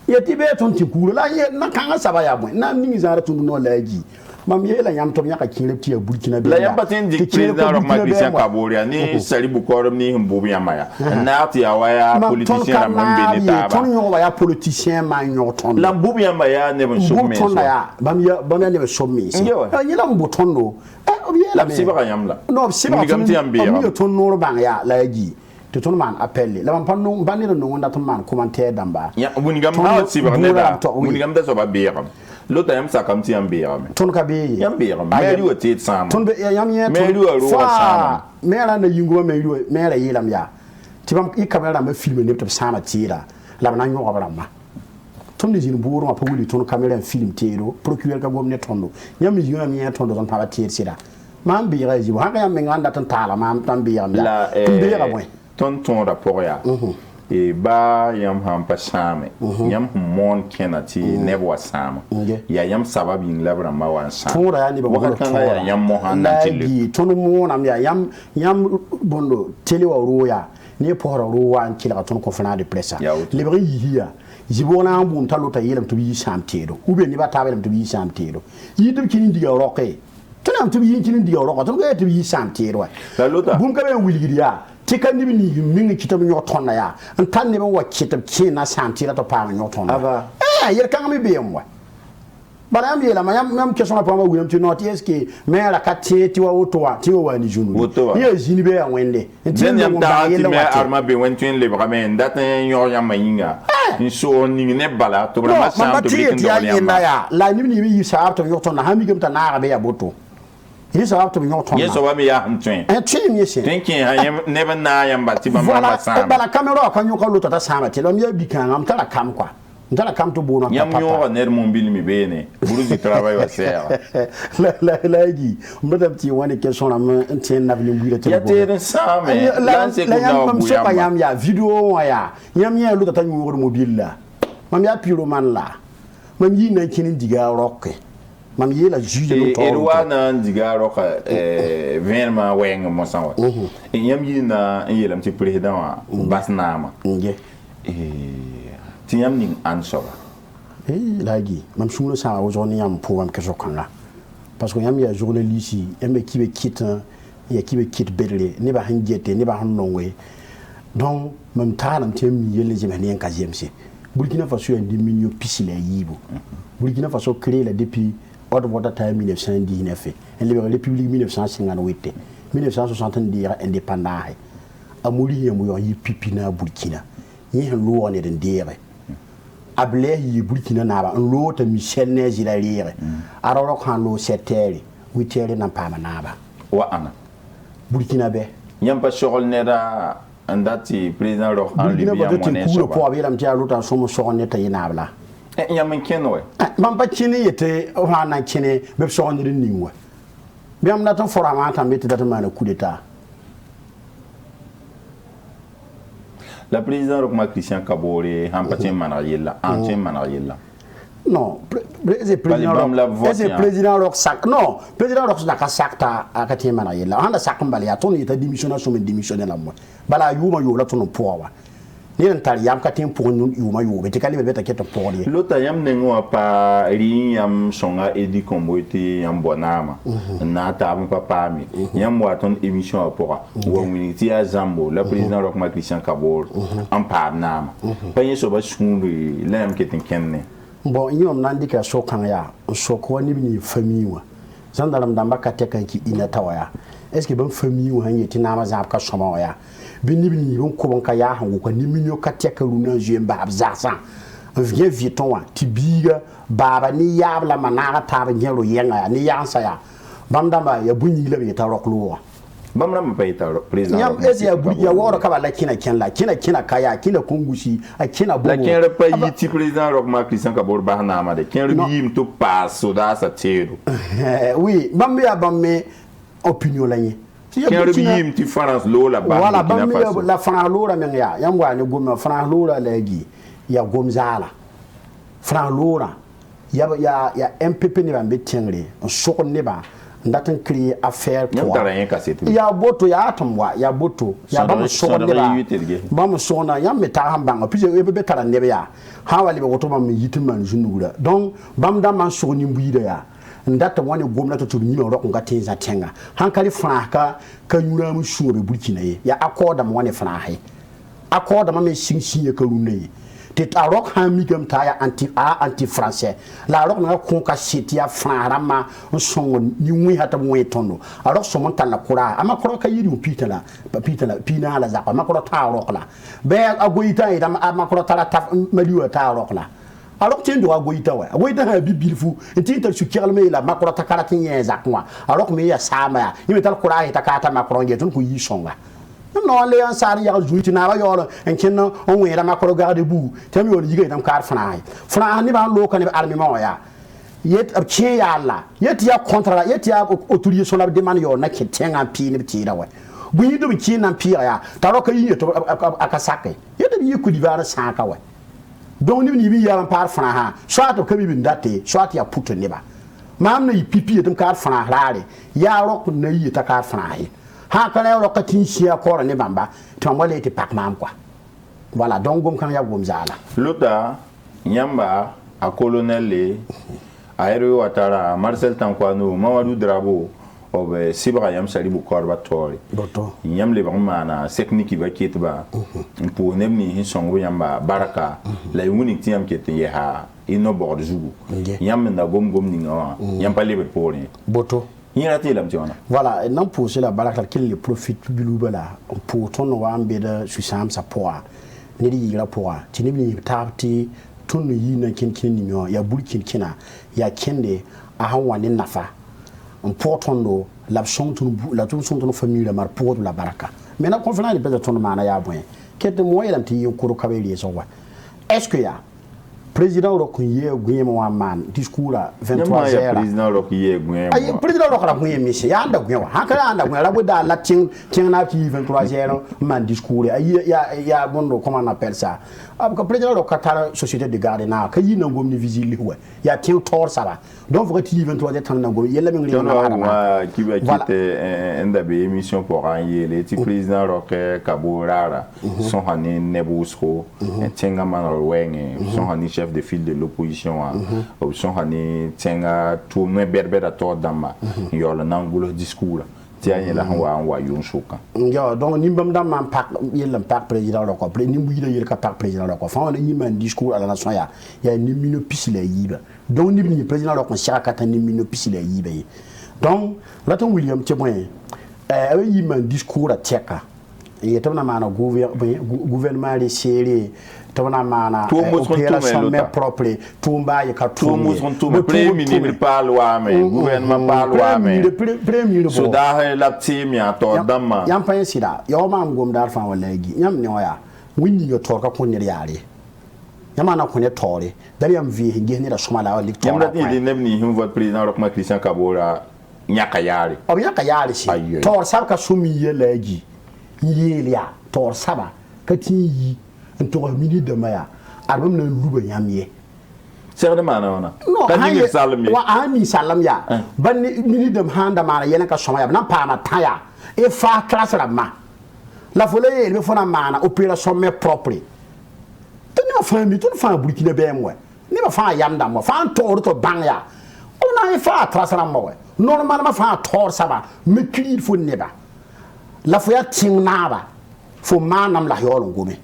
ya tibe ton ti kuru la ye na kan saba ya bo na mingi zara tun no laji mam yela yam to nyaka kile ti ya Burkina be la yam patin di président Roch Christian Kaboria ni Salibu Korom ni Mbubu Yamaya na ti awaya politicien la mambe ni taba ton yo ya politicien ma nyoton la Mbubu Yamaya ne bon somme so ya bam ya ne somme so ni la mbo ton no la siba yam la no siba ni gamti ambe ya ton no bang ya la ji to ton man appelle la man panu banira no nda ton man commentaire damba ya buni gam ha siba ne da buni gam da so ba biram lota yam sa kamti yam biram ton ka be yam biram meri o tet sam ton be yam ye meri o ro sam mera na yingo mera yilam ya tibam I camera ma filmer ne to sama tira la na nyo abrama ton ni jin buru ma pawuli ton camera film tero procureur ka gomne tondo yam yi yam yi tondo ton pa tier sida mam bi ga jibo ha ga yam nganda tan tala mam tan bi yam la bi ga boy ton rapport ya e ba yam ham pa same yam mon kenati nebo sama ya yam sababin labra ma wan sama tora ya ni ba ko kan ya yam mo han nan tele ton mo nam ya yam bondo tele wa roya ni pora rowa an kila ton ko fana de pressa le bari hiya jibona ambum talota yelam to bi samtedo ube ni ba tabelam to bi samtedo yidum kini diga roke tonam to bi kini diga roke ton ga to bi samtedo la lota bum ka be wilgiria tika ni ni mingi kitam nyoton na ya ntan ne be wa kitam kina samtira to pa nyoton aba yer kan me be mo bara am yela mam question na pa ma william ti not eske me la katie ti wa otoa ti wa ni junu ni jini be ya wende nti yam da ti me arma be wentwen le bra me ndaten yo yam mayinga ni so ni ne bala to bra ma sam to bitin do ya la ni yi sa to yoton na ha mi gemta na be ya boto yi sa to yoton yes so wa me ya ntwen twin mi se thinking ha yam never na yam ba ti ba ma sam bala camera kan yo ko lo ta sama ti lo mi bi kan am tala kam kwa ndala kam to bono papa yam yo ner mon bil mi bene buruzi travail wa serra la gi mbadam ti woni question na ntien na bi mbira te ya te same lan se ko na bu yam ya video ya yam ya lu ta tan wor mobile la mam ya piro man la mam yi na kinin diga rokke mam yi la juge no to e na diga rokke vraiment weng mo sanwa yam yi na yelam ti president wa basnama nge tiyam ning answer lagi mam suno sa aujourd'hui yam pour am keso kanga parce que yam ya journaliste yam ki be kit bedle ne ba hanjete ne ba hanonwe donc mam taram tem yele je menen ka jemse Burkina Faso ndi minyo pisile yibo Burkina Faso créé la depuis ordre de time 1919 et la République 1958 1970 indépendant amuri yam yo yi pipina Burkina yi han lo ne den dere able yi Burkina na ba lo ta Michel ne jira rire aroro kan lo setere witere na pama na ba wa ana Burkina be nyam pa shogol ne da andati président ro en Libye amone so ko be lam tia luta so mo so ne ta yina bla nyam kenwe man pa kini yete o ha na kini be so ne ni nwa bi am na tan forama tan be ta ma na coup d'état la président Roch Christian Kabore hampatin manayela antien manayela non président Roch sak non président Roch na ka sakta akati manayela handa sakambali ya ton yeta démissionner so men démissionner la mo bala yuma yo la ton powa ni ntar yam katin pour yuma yo be tikali be ta keto pour ni lota yam nengo pa ri yam songa edi komboiti yam bonama na ta am papa mi yam wa ton émission pour wa miniti ya zambo la président Roch Christian Kabore am pa nama panye so ba sunri la yam ketin kenne bon yom nandi ka so kan ya so ko ni bi famille wa zandaram damba ka tekan ki ina tawaya est-ce que ban famille wa hanye tinama za ka soma ya bini bon ko bon ka ya hango ko ni minyo ka teka runa juen ba abzasa vient vieton wa tibiga baba ni yabla manara tar nyelo yenga ni yansa ya bamdamba ya bunyi la bi ta roklo bamra mpaita président yam ezi ya buri ya woro ka bala kina kaya kina kungushi a kina bobo la kin pa yiti président Roch Christian Kabore ba na amade kin yim to passo da sa tero oui bamme ya bamme opinion la ni kin yim ti France lo la ba wala bamme la France lo la men ya yam wa ni gomna France lo la legi ya gomzala France lo ya MPP ne ba mbetengre so ko ne ba ndatin créer affaire pour ya boto ya atomwa ya boto ya ba so ba mo so na ya meta hamba puis e be tara ne ya ha wali be goto ba mi yitiman junugura donc bam da man so ni mbuida ya ndata woni gomnati to ni ro ko ngati za tenga hankali franka ka yura mu shure Burkina ya akoda mo woni franka akoda ma me shinshi ka runne te Roch ha mi gam ta ya anti français la Roch na ko ka sitia franrama songo ni wi hata mo etondo Roch so mon tala kura ama kura ka yiri pitala pina la za ama kura ta Roch la be agoita ida ama kura tala ta maliwa ta Roch la Roch tendo agoita wa agoita ha bibilfu tinta su kirme la makura ta kala tin za kwa Roch me ya sama ya ni metal kura ita ka ta makura nge tun ku yi songa non le an sar ya zuiti na ba yoro en kinno on wera ma ko garde bu tem yo yiga dam kar fana ni ba lo kan armi ma ya yet ab che ya la yet ya kontra yet ya autorisation la demande yo na ke tenga pi ni ti da wa bu yi do bi ki na pi ya ta ro ka yi to akasake yet bi ku di va sa ka wa donc ni bi ya par fana ha soit to ka bi ndate soit ya puto ne ba mam na yi pipi etum kar fana rare ya ro na yi ta kar fana he ha ka na ro ka tin sia ko ne bamba to mo le ti pak mam quoi voilà donc gom kan ya gom zala lota nyamba a colonel le Aero Ouattara, Marcel Tankwano, Mamadou Drabo, of Sibra Yam Salibu Korba Tori. Yam Lebamana, Sekniki Bakitba, pour Nemni Hinson Yamba, Baraka, la unique Tiam Keteha, Ino Borzu, Yam and the Gom Gomning, Yampa Libre Poli. Boto. Voilà, non pour cela, Baraka qui le profite Bilubala, pour ton Wambeda, Sussam Sapoa, Nidi Rapoa, Tinibni Tarti. Tun yi na kinkin nyo ya bulkin kina ya kende a hawane nafa important do la son tun la tun son tun famille mar pour la baraka mais na conférence de ton mana ya bon kete mo yelam ti yokuru kabeli so wa est-ce que ya président ro kunye guyema wa man discours 23h président ro kunye guyema ay président ro kala guyema mi ya anda guyema ha kala anda guyema la boda la tin na ti 23h man discours ay ya bondo comment on appelle ça ab ka président ro katara société de garde na ka yi na ngom ni visile wa ya tin tor ça va donc vous ti 23h tan na ngom yella mi ngi na ki ba kite enda be émission pour anye le ti président ro ke kaburara son hané nebusko tenga man ro wenge son hané chef de file de l'opposition option hané tenga tout me berber à tort dama yolo nangulo discours tianye la wa yon choka yo donc nimbam dam man pak yelam pak président ro ko nimbu yida yel ka pak président ro ko fa on ni man discours à la nation ya ni mino pisile yiba donc ni président ro ko chaka tan ni mino pisile yiba donc la ton William Tchemoy yi man discours à tcheka et tona mana gouvernement les série tona mana opération mais propre tumba ya ka tumba premier ministre parle wa mais gouvernement parle wa mais premier so da la team ya to dama yam pa sida yo mam gom dar fa walagi yam ne oya winni yo to ka kunni yare yam na kunni tore dar yam vi hinge ni da somala wali to yam da ni nebni him votre président Roch Christian Kabora nyaka yare o nyaka yare si to sab ka sumi yelagi yelia to saba ka ti yi to mini de maya arbam na luba yamye ser de mana ona kan ni salam wa ani salam ya ban mini de handa mana yelen ka soma ya na pa ma taya e fa classe la ma la folie ele fona mana opération mais propre tani ma famille tout fa burkina be mo ni ma fa yamda mo fa to banya ona e fa classe la mo normalement fa tor saba me cri fo neba la foya tingnaba fo manam la yolo ngome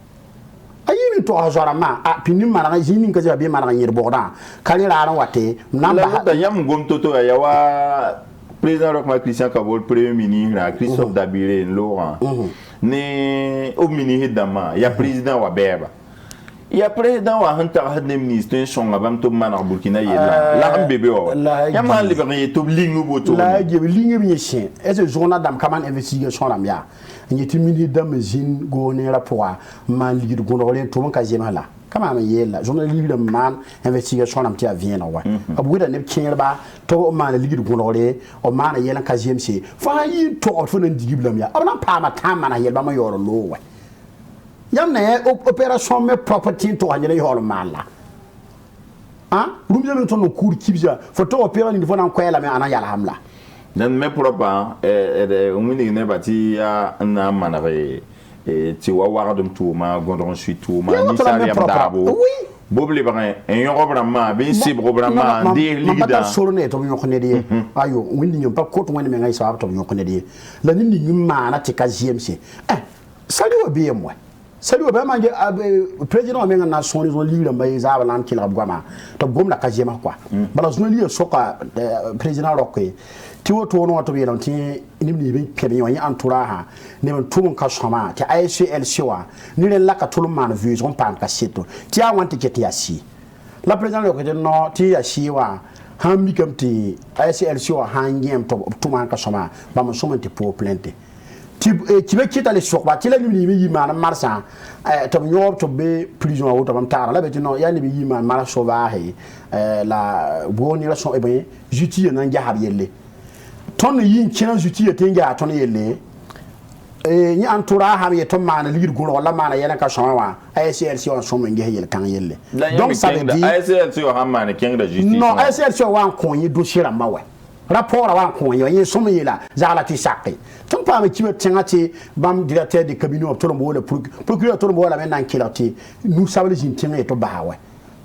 ayi to azora ma a pini mara jini ka jabe mara nyir boda kali ran wate namba da yam gom toto ya wa président Roch Christian Kabor premier ministre Christophe Dabiré Laurent ne au ministre dama ya président wa beba ya président wa hanta hadne ministre son abam to manar Burkina yella la bébé wa ya ma libéré to lingu boto la je lingu bi chien est ce journal dam kaman investigation lam ya nyeti mini dam zin go ne rapport man ligid go no len to man ka jema la kama ma yella journal livre man investigation lam ti a vient wa abu da ne kin ba to man ligid go no le o man yella ka jemse fa yi to fo nan digiblam ya abana pa ma ta man yella ma yoro lo wa yam na opération mais property to hanyere yoro mala ah rumje men to no cour kibja fo to opération ni fo nan kwela me ana yala hamla dan me propa umini ne bati ya na manare ti wa dum to ma gondon suite to ma ni sariam dabo bobli ba en yoro brama bin sibro brama de ligida solo ne to yo khone de ayo windi nyom pa ko to woni me ngai sa to yo khone de la ni ni ma na ti ka jmc sali wa bi mo sali wa ba ma président me na son ils ont libre mbay za ba lan kila goma to gom na ka jema quoi bala zone li soka président Roch ti woto no to bi lan ti ni bi kebe yo antura ha ne man tumun ka soma ti ICL siwa ni len la ka tulum man vue on pan ka seto ti a wanti ke ti asi la président Roch de no ti asi wa hambi kam ti ICL siwa hangem to tuman ka soma ba mo soma ti po plainte tu veux quitter les chocs, tu l'as mis man marsan, tu m'y to be prison ou tam tar, là, non, y a les man mar sauvage, la bonne relation, et bien, juti un gabielle. Ton yin chien juti a tinga à ton yelle. Ni entoura ha ye ton man lir gulo la man yana ka shonwa ACLC on somme nge kan yelle. Donc ça veut dire ACLC o ha man king de justice. Non, ACLC o wan kon yi dossier la mawe. Rapport avant qu'on y ait somme là, Zala Tissaki. Ton pas avec qui me tient à bam directeur de cabinet of Tolombo, le procureur Tolombo la main qui nous savons les intérêts au Bahawe.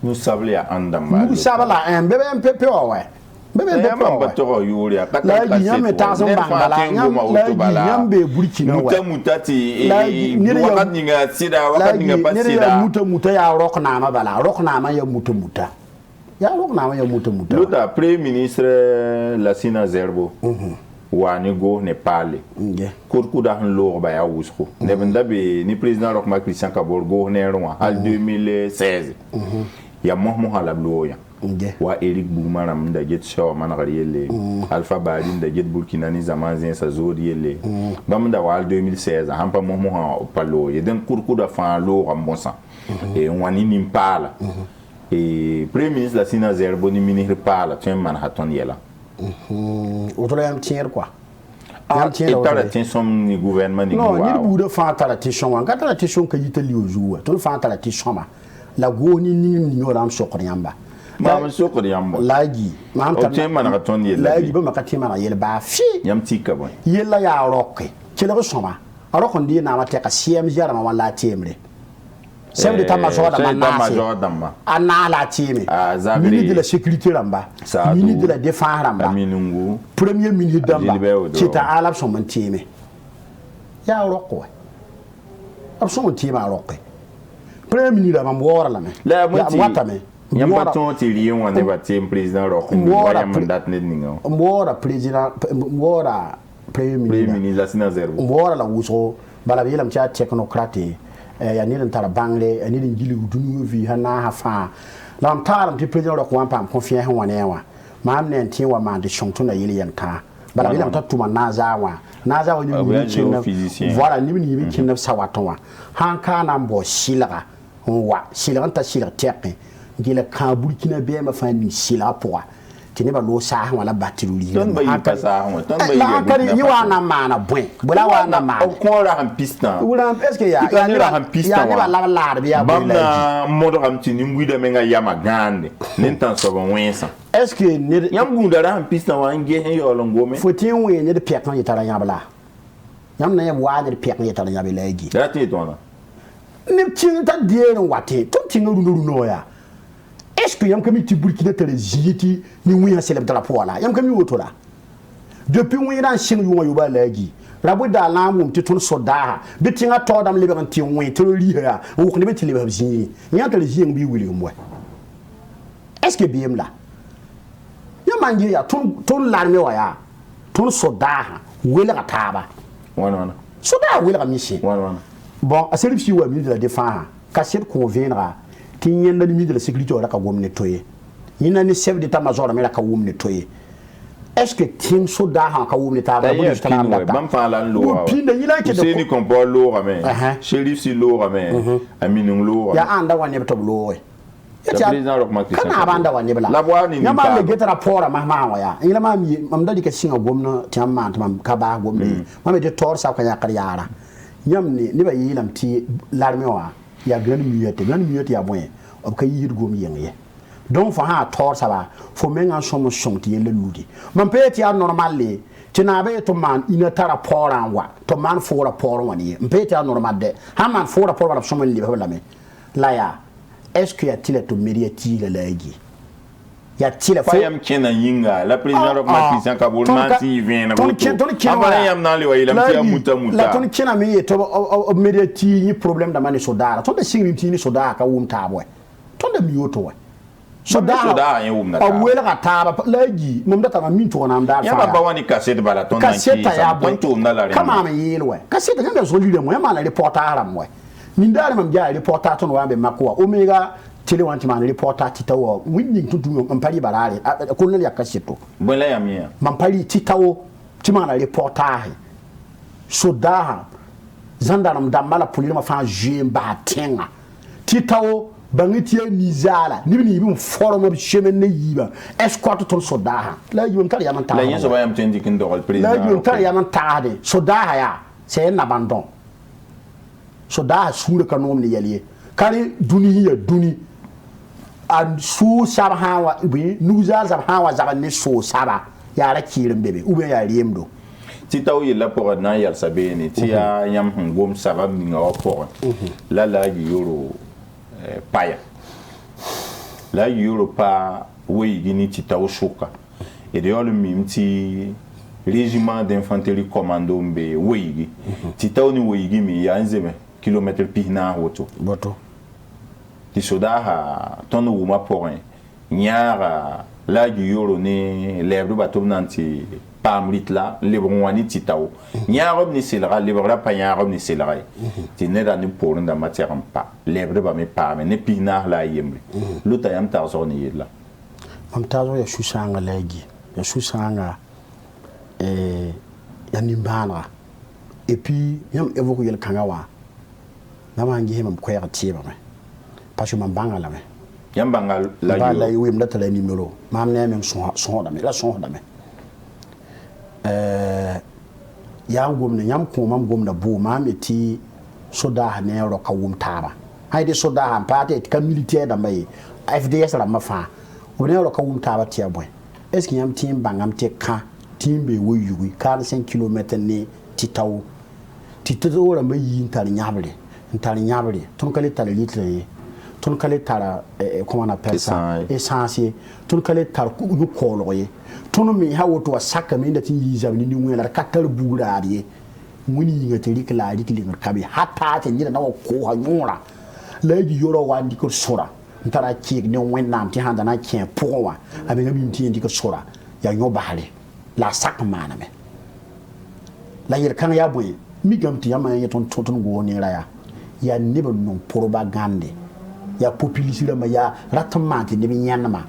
Nous savons les Andamba. Nous savons là un bébé un peu ouais. Bébé un peu bateau Yuria, pas la yam est à son bangala, yam be burkina muta mutati ni wakat ninga sida wakat ninga pasida muta ya rock na ma bala rock na ma ya muta ya rock na ma ya muta l'autre premier ministre Lassina Zerbo wani go ne parle kurku da han lo ba ya wusko ne benda be ni président rock ma Christian Kabor go ne rwa al 2016 ya mohmo halablo ya wa Eric Boumaram da get shaw man gariyele Alpha Badin da get Burkina ni zaman zin sa zodiyele bam da wa 2016 hampa mohmo ha palo ye den kurku da fa lo rambosa e wani nimpala e premier ministre la Sina Zerbo ni ministre pala tien Manhattan yela autour yam tier quoi yam tier et tala tien som ni gouvernement ni non ni bu de fa tala tison wan ka tala tison ka yitali o jour to fa tala tison ma la goni ni ram sokriamba Mam sokor yamba laji mam tan o man raton yel laji ba makati man yel ba fi yam tika bon yella ya rokke kele ko soma rokon di na ma te ka siem jara ma wala temre sem de tamajor da manase ana la teme ministre de la sécurité ramba ministre de la défense ramba minungu premier ministre damba kita alab son man teme ya rokko ab son teme rokke premier ministre mam wora la me la mwata me yamba ton ti lion wane batie président rokko ya mandat net ninga mwora président mwora premier ministre la Sina Zerbo mwora la wuso bala yelam cha technocrate ya ni tara bangle ani din gili dunu vi hana hafa lam taram ti président rokko wan pam confiance wane wa mam ne ntin wa man de shonto na yeli yanka bala yelam ta tuma naza wa ni chinna voilà ni chinna sawaton wa hanka na mbo shilaga wa shilaga ta shilaga tepe gila ka Burkina be ma fa ni sila poa tini ba lo sa wala batiruli ton ba yi pasa ho ton ba yi la kari yi wa na mana bwen bula wa na mana ko ra han pista wala est-ce que ya ni ra han pista ya ni ba la biya bam na modo ham tini nguida menga yama gande nen tan so bon wensa est-ce que ni yam gunda ra han pista wa nge hen yo lo ngome faut-il we ni de pek kan yitara yabla yam na ya wa de pek kan yitara yabla lagi da ti to na ni tin ta die no wate to tin no ya est-ce que yam kami ti Burkina tele jiti ni wiya seleb dala poala yam kami woto la depuis wiya dan shin yuwa yuba lagi rabu da lamu ti tun soda bi tinga to dam lebe kan ti wiya to ri ha wo ko ne bi ti lebe jini nya tele jing bi wili mo est-ce que biem la yam mangi ya tun larme wa ya tun soda wele ka taba wana soda wele ka mishi wana bon a seleb si wa mi de la défense ka set convaincre tinyen na ministre de la sécurité ora ka gomne toye yina ni chef d'état-major mais la ka gomne toye est-ce que tin soda ha ka gomne ta ba bu stana ba bam fa lan lo pin da yila ke de ni kompo lo rame shérif si lo rame aminu lo ya anda wa ne to lo we ya président rok ma Christian kana banda wa ne bla la bwa ni ma le get rapport ma wa ya yila ma mi mam dadi ka singa gomna tamma tam ka ba gomne ma me de tor sa ka ya karyara yam ni ba yilam ti l'armée wa ya gran miyete ya boy ob ka yir gom yenge donc fa ha tor saba fo menga somo sonti yele ludi man peti ya normal le tina be to man ina tara poran wa to man fo rapport wani mpeti ya normal de ha man fo rapport wa somo libe la me la ya est-ce que ya tile to mediati la lagi ya tile fa yam kena yinga la président of Christian Kabul man si vient na goto abana yam na le wa ilam ti muta la ton kena me to mediati ni problème da mani sodara to de singi ti ni sodara ka wum ta boy ton de miyoto wa sodara yen wum na ta awela ka ta lagi mum da ta min to na am da fa ya ba wani cassette bala ton na ki sa ton to na la kama me yelwe cassette ngam so lire mo ya mala reporter aram we ni ndare mam ja reporter ton wa be makwa omega tele wanti man reporter titawo winning tutu ampari barare ko ne ya cassette bon la ya mi mampari titawo ti man reporter sodaha zandaram damala polima fa jemba tenga titawo bangiti nizala ni bi forum of chemin ne yiba escort ton sodaha la yum tar yaman ta la yeso bayam tendi kin do président la yum tar yaman ta de sodaha ya c'est un abandon sodaha sura kanom ni yaliye kari duni ya duni an su sabha bi nuzal sabha wa zaga ne so saba ya ra kirin bebe ube ya riemdo ti taw yella pour na yal sabeni ti ya yam ngom saba mi nga pour la yoro paya la yoro pa oui gini ti taw shuka et de yolo mim ti régiment d'infanterie commando mbe oui ti taw ni oui gi mi ya nzeme kilomètre pihna woto boto ti sodaha ton wuma pour nyara la yoro ne lebre batum nanti pamrit la lebron wani ti taw nyaarob ni silra lebra pa nyaarob ni silra ti ne da ni pour nda matière pa lebre ba me pa me ne pina la yemri luta yam ta so ni yella am ta zo ya shushanga legi ya shushanga ya nimbana et puis yam evoku yel kangawa na mangi hemam ko ya tiba me parce que man banga la me yam banga la yo la yo mda tala numéro mam ne men son da me la son da me ya gomna yam ko mam gomna bo mam eti soda ne ro ka wum taba hayde soda han pate ka militaire da may FDS la mafa o ne ro ka wum taba tia boy est-ce que yam tim bangam te ka timbe wo yugi 45 km ne titaw titaw ra may yin tar nyabre ton kale tar litre ton kale tar comment on appelle ça essence ton kale tar ku ko loye ton mi ha woto saka mi ndati yizam ni ngwela katar buurariye muni yinga teri kala ri kilinga kabi hatta te ni na ko ha nyora laji yoro wandi ko sura ntara kik ne wennam ti handa na kien pourwa abi ngabi mti ndi ko sura ya nyo bahale la saka mana me la yer kan ya boy mi gamti ya ma yeton ton go ni raya ya niba non propagande ya populisira ma ya ratamante ni bi nyanma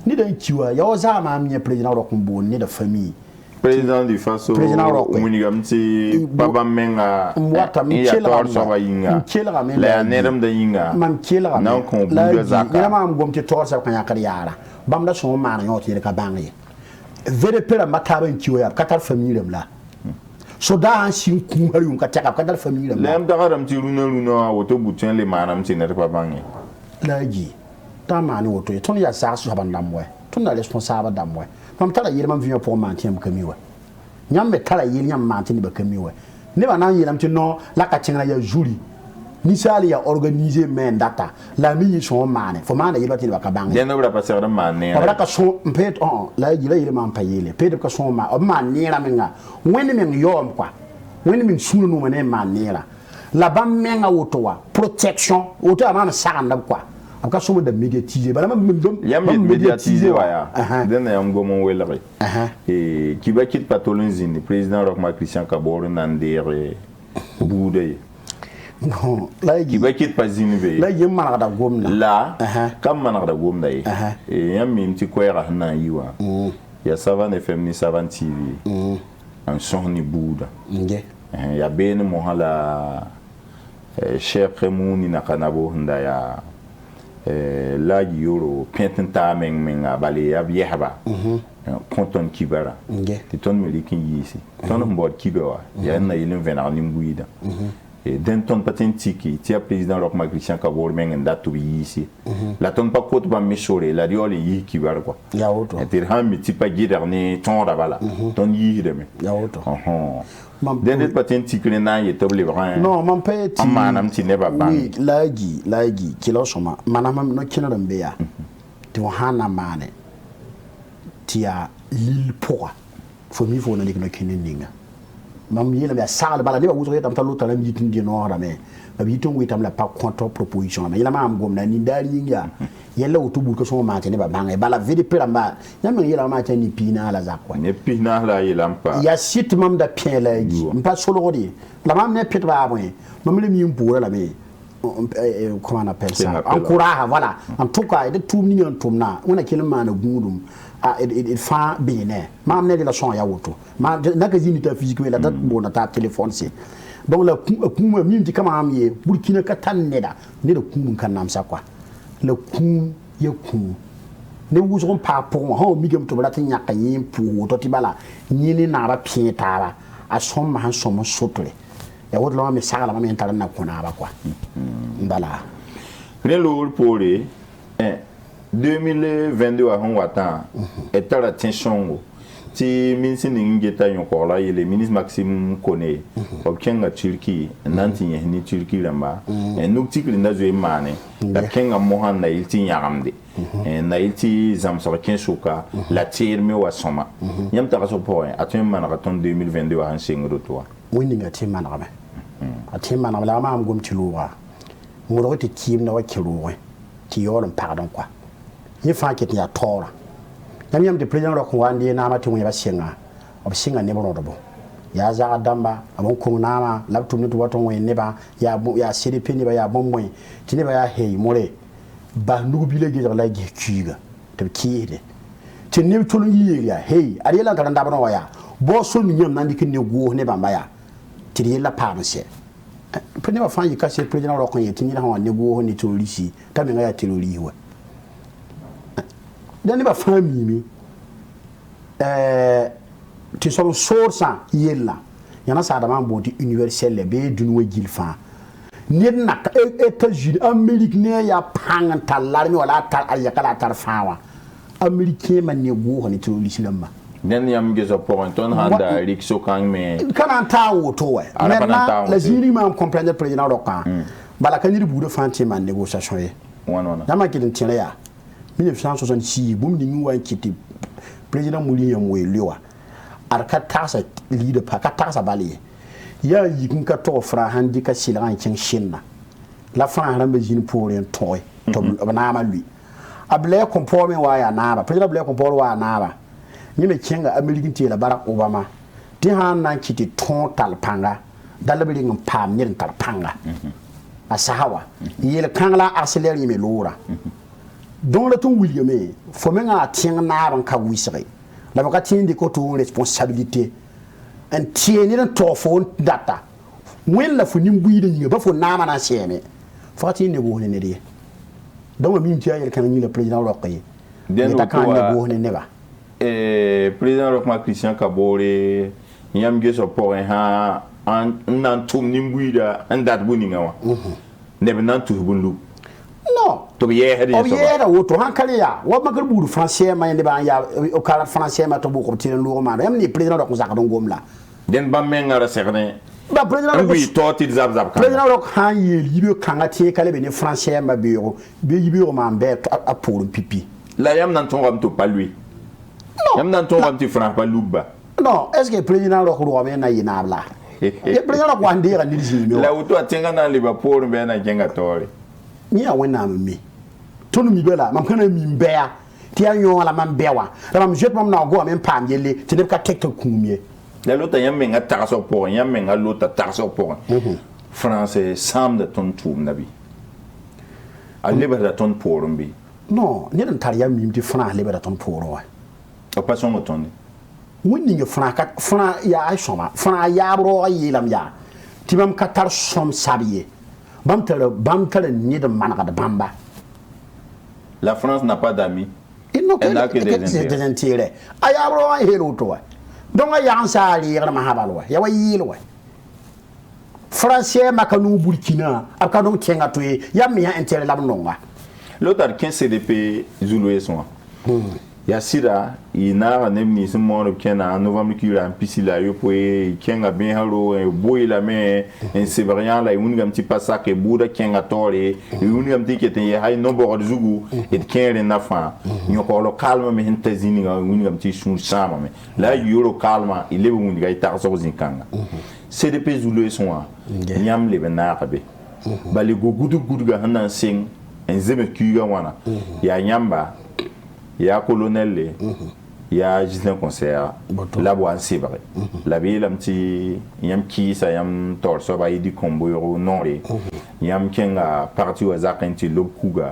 ni dan kiwa ya waza ma amnya président rokumbo ni da famille président du faso munigamti baba menga mwata mchela so yinga la nedam da yinga man kela nan ko buga zaka ina ma ngomti torsa kan yakar yara bam da so ma na yoti ka bangi vere pera makaba kiwa ya katar famille la so da an sin kun har yun ka taka katar famille la lem da garam ti runa woto butun le manam ti ne pa bangi laji ta mani woto ton ya sa su haban damwe ton na responsable damwe mam tala yele mam vient pour mentir am kamiwe nyam me tala yele nyam mentir ba kamiwe ne ba nan yelam ti no la ka tinga ya juri ni sali ya organiser men data la mi so mane fo mane yele ti ba ka bangi den obra passer de mane ba ka so mpet on la yele mam pa yele pet ka so ma o mane la menga wen men yom kwa wen men sunu no mane mane la bam menga woto wa protection woto amana saganda kwa aka somo da médiatiser bala mam dom yam médiatiser waya den yam gomo welare et qui va quitter patolonzini président Roch Marc Christian Kabore nandere boude non la qui va quitter pas zinbe la yem mana da gomna la kam mana da gomna et yam mimti kwera na yiwa ya Savane FM ni Savane TV en son ni bouda ya ben mo hala Cheikh Mouni nakanabo nda ya la yoro pententa menga bale ya biehaba konton kibara ti ton melikin yisi ton mbod kibewa ya na yilin venar ni mbuida et den ton patentiki ti a président Roch Marc Christian Kabore menga datu yisi la ton pa koto ba mishore la diole yi kibara quoi ya auto et han mi ti pa gider ni ton rabala ton yi de me ya auto den det patentiki na yetoble bran non man peti amanam ti ne ba ban lagi kilo soma manam no kinara mbeya ti hana mane ti a lil poa fo mi fo na lik no kinininga mam yela be sal bala ne ba wuzo tam talo talam yitin di no rame ba yiton witam la pas contre proposition mais yela ma am gomna ni dali ngia yela otubu ko so ma tene ba banga bala vede peramba nyam yela ma tani pina la zakwa ne pina la yela mpa ya sit mam da pien la gi mpa solo godi la mam ne pet ba abon mam le mi mpura la me comment on appelle ça, encourage, voilà. En tout cas, il y a tout le monde on a qui le man goudum. Il fait bien. Mam ne de la chambre ya woto. Ma na ka zini ta physique la date bon ta téléphone c'est. Donc la kuma mi dit kama am Burkina ka tan ne da ne da kuma kan nam sa quoi. Le kum ye kum. Ne wuzon pa pour moi ho mi gam to bala tin yakka yin pour to ti bala ni ni na ba pien ta ba a som ma som sotole. Ya wodo la me sala ma me tar na kona ba quoi. Bala. Ne lo pour 2022 a hon watan eta la tension ti ministre ngeta yokola yele ministre Maxime Kone obkenga Turki nanti ni Turki lamba nukti klinda zo mane la kenga mohan na ilti yaramde na ilti zamsara kensuka la tirme wa soma yam ta so point atum man raton 2022 a singro to wini ngati man rabe atim man la ma am gom tiluwa ngoro ti kim na wa kiluwa ti yolam pardon quoi ni fa ket ya tora yam de president ro ko wandi na ma timu ya singa obsinga ne bono dobo ya za damba abon ko na ma laptop ni to wato we ne ba ya CDP ni ba ya bombo ti ne ba ya hey more ba nugo bile ge la ge kiga to kiide ti ne to lu yi ya hey ari la garanda bono wa ya bo so mi nyam nan dikin ne go ne ba ya ti la pa se pene ba fa yi ka se president ro ko ye ti ni na wa ne go ni to lisi ta me ya ti lu liwa dan ba famille ti so source yella yana sa da man boti universel be dunwe gilfa ni na États-Unis Amérique ne ya pangan talarmi wala tar ayakala tar fawa américain man ne go ni to lisilamba den yam gezo pointon handa rikso kang me kana ta woto wa maintenant la jiri ma comprendre président rokan bala kaniri bu de fanti man négociation ye wana dama kidin tiene ya 1966 bum di nwa kiti président Mouliya Mouelewa arka tasa leader pa ka tasa bali ya yikin ka to fra handi ka silan kin shinna la fra ran be jin pour en toy to na ma lui able comportement wa ya na ba président able comportement wa na ba ni me kinga american ti la Barack Obama ti han nan kiti ton tal panga dalabili ngam pam ni tal panga asahawa yele kangla accélère me lora donc le tout William faut même à tiens na ban ka wisre la ba tien de ko to responsabilité en tien ni to fo data when la fo nim buide ni ba fo na ma na seme fa tien ne bo ne de donc mi ti ayel kan ni le président Roqay den ta kan ne bo ne ba président Roqma Christian Kabore yam ge so pour ha an nan tum nim buida an dat buni ngawa ne be nan tu bunlu non to ye hedi so ba woto hankali ya wa makar buru français ma yende ba ya o kala français ma to bu ko tiren lu ma yam ni président ko zakado ngomla den ba men ngara sekne ba président ko to ti zab kan président ko han ye libe kanga tie kale be ni français ma bureau be yibiro ma be a pour pipi la yam nan ton ram to pas lui yam nan ton ram ti franc pas luba non est-ce que président ko ro me na yinabla e président ko andira ni jimi la auto atenga na Liverpool be na jenga tore ni a wena me tonu mi bela mam kana mi mbea ti anyo ala mam bewa la mam jet mam na go am pam yele ti ne ka tek kumie la lota yam menga tarso pour yam menga lota tarso pour français sam de ton tour nabi a libera ton pour mbi non ni dan tar yam mi ti fran libera ton pour wa o pas son ton woni nge fran ka fran ya ay soma fran ya bro yelam ya ti mam ka tar som sabiye bam tare ni de manaka de bamba. La France n'a pas d'amis. Elle n'a que des intérêts. Ayabro a hero to. Donc a yansa ali yara mahabalo. Ya wa yilo. Français makanu Burkina, akadon kenga to ya mi intérêt la nonga. L'autre 15 CDP Zulu son. Ya sira ina ne ni se mo kena novembre ki la pisila yo po kenga bien halo boy la me en severian la un gam ti passa ke buda kenga tore un gam ti kete ya hay no bo zugu et kere na fa nyo ko lo calme me hentazini ga un gam ti sun sama me la yoro calme il est un ga ita so zinkanga CDP Zulu son nyam le bena kabe bali go gudu ga hanan sing en zeme ki ga wana ya nyamba ya colonel ya jisne concert la bo an sebre la bi lam ti yam ki sa yam tor so ba yidi kombo yo nore yam kenga parti wa zakanti lobkuga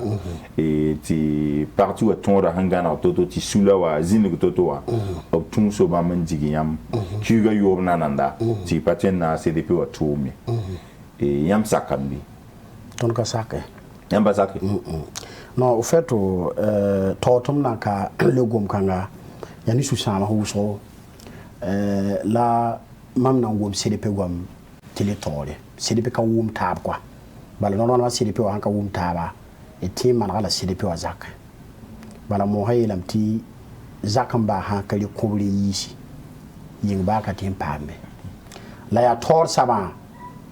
et ti parti wa tonra hangana toto ti sula wa zinu toto wa op tum so ba man digi yam kiga yo nananda ti paten na CDP wa tumi et yam sakambi ton ka sake yam ba sake non au fait totum na ka legum kanga yani su sama huso la mam na ngom CDP gwam teletore CDP ka wum tab quoi bala non ma CDP wa ka wum taba e tim man ala CDP wa zak bala mo hayelam ti zakam ba ha kali kubli yisi yin ba ka tim pambe la ya tor saba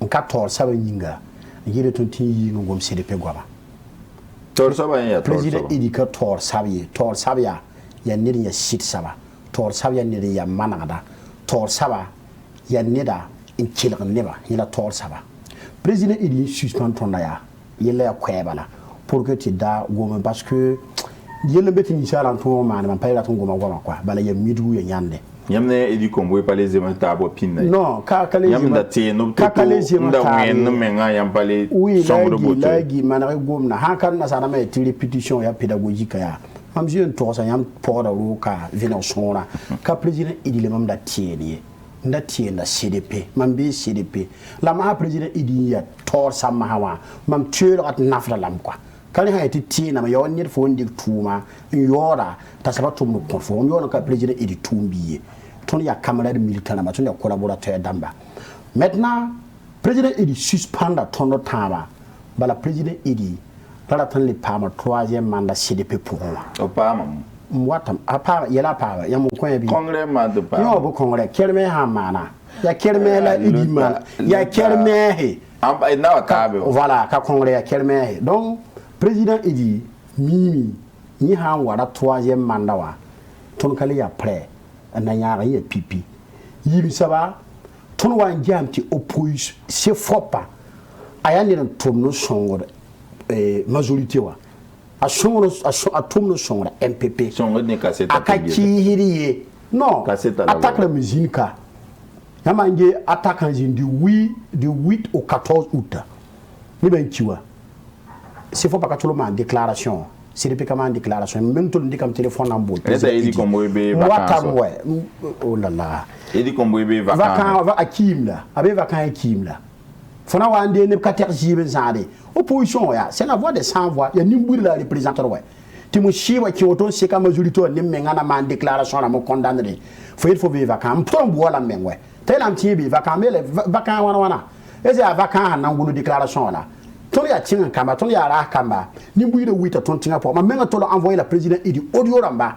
nka tor saba nyinga yire ton ti yi ngom CDP gwaba tor saba ya tor president idika tor sabya ya niri ya shit saba tor sabya niri ya manada tor saba ya nida in kilgan neba yila tor saba president idi suspend ton ya yela ya kwebala pour que tu da goma parce que yela beti ni sala ton man payla ton goma kwa bala ya midu ya nyande yamne idi kombo pa les tabo pinna non ka kale yamda te no to nda wen menga yam pale sombre boto lagi manare gomna ha kan na sana me ti répétition ya pédagogique ya am jeune to sa yam poda ruka vino sona ka président idi le mam da tieni nda tienda CDP mam be CDP la ma président idi ya tor sama hawa mam tuer at nafla lam quoi kali ha ti tiena ma yo nit fo ndik tuma yora ta sabatum no conform yo ka président idi tumbiye ton ya camarade militaire ma ton ya collaborateur damba maintenant président idi suspendre ton tamba bala président idi la tan le pama 3e mandat CDP pour moi o pama watam apa yela pa ya mo ko bi congrès ma de pa yo bo congrès kerme ha mana ya kerme la idi man ya kerme he amba na tabe voilà ka congrès ya kerme he donc président idi mimi ni ha wara 3e mandat wa ton kale ya prêt na yaara ya pipi yibi saba ton wa njamti opposition c'est faux pas aya ni tomno songor majorité wa a songor a tomno songor MPP songor ni kaseta akaki hiriye non attaque la muzinka yamange attaque en du 8 au 14 août ni ben tiwa c'est faux pas ka tolo ma déclaration CDP comment déclaration même tout dit comme téléphone en bout il comme bébé vacances oh là là il dit comme bébé vacances va akim là avec vacances akim là fona wa ande ne ka terjibe zade opposition ya c'est la voix des sans voix ya nimburi la représentateur ouais timo shiwa ki auto c'est ka majorité ni menga na man déclaration la mo condamner faut il faut vivre vacances ton bois la men ouais tel am tibi vacances mais les vacances wana et c'est vacances na ngulu déclaration là ton ya tinga kamba ton ya ra kamba ni mbuyi de wita ton tinga po ma menga to envoyer la président idi audio ramba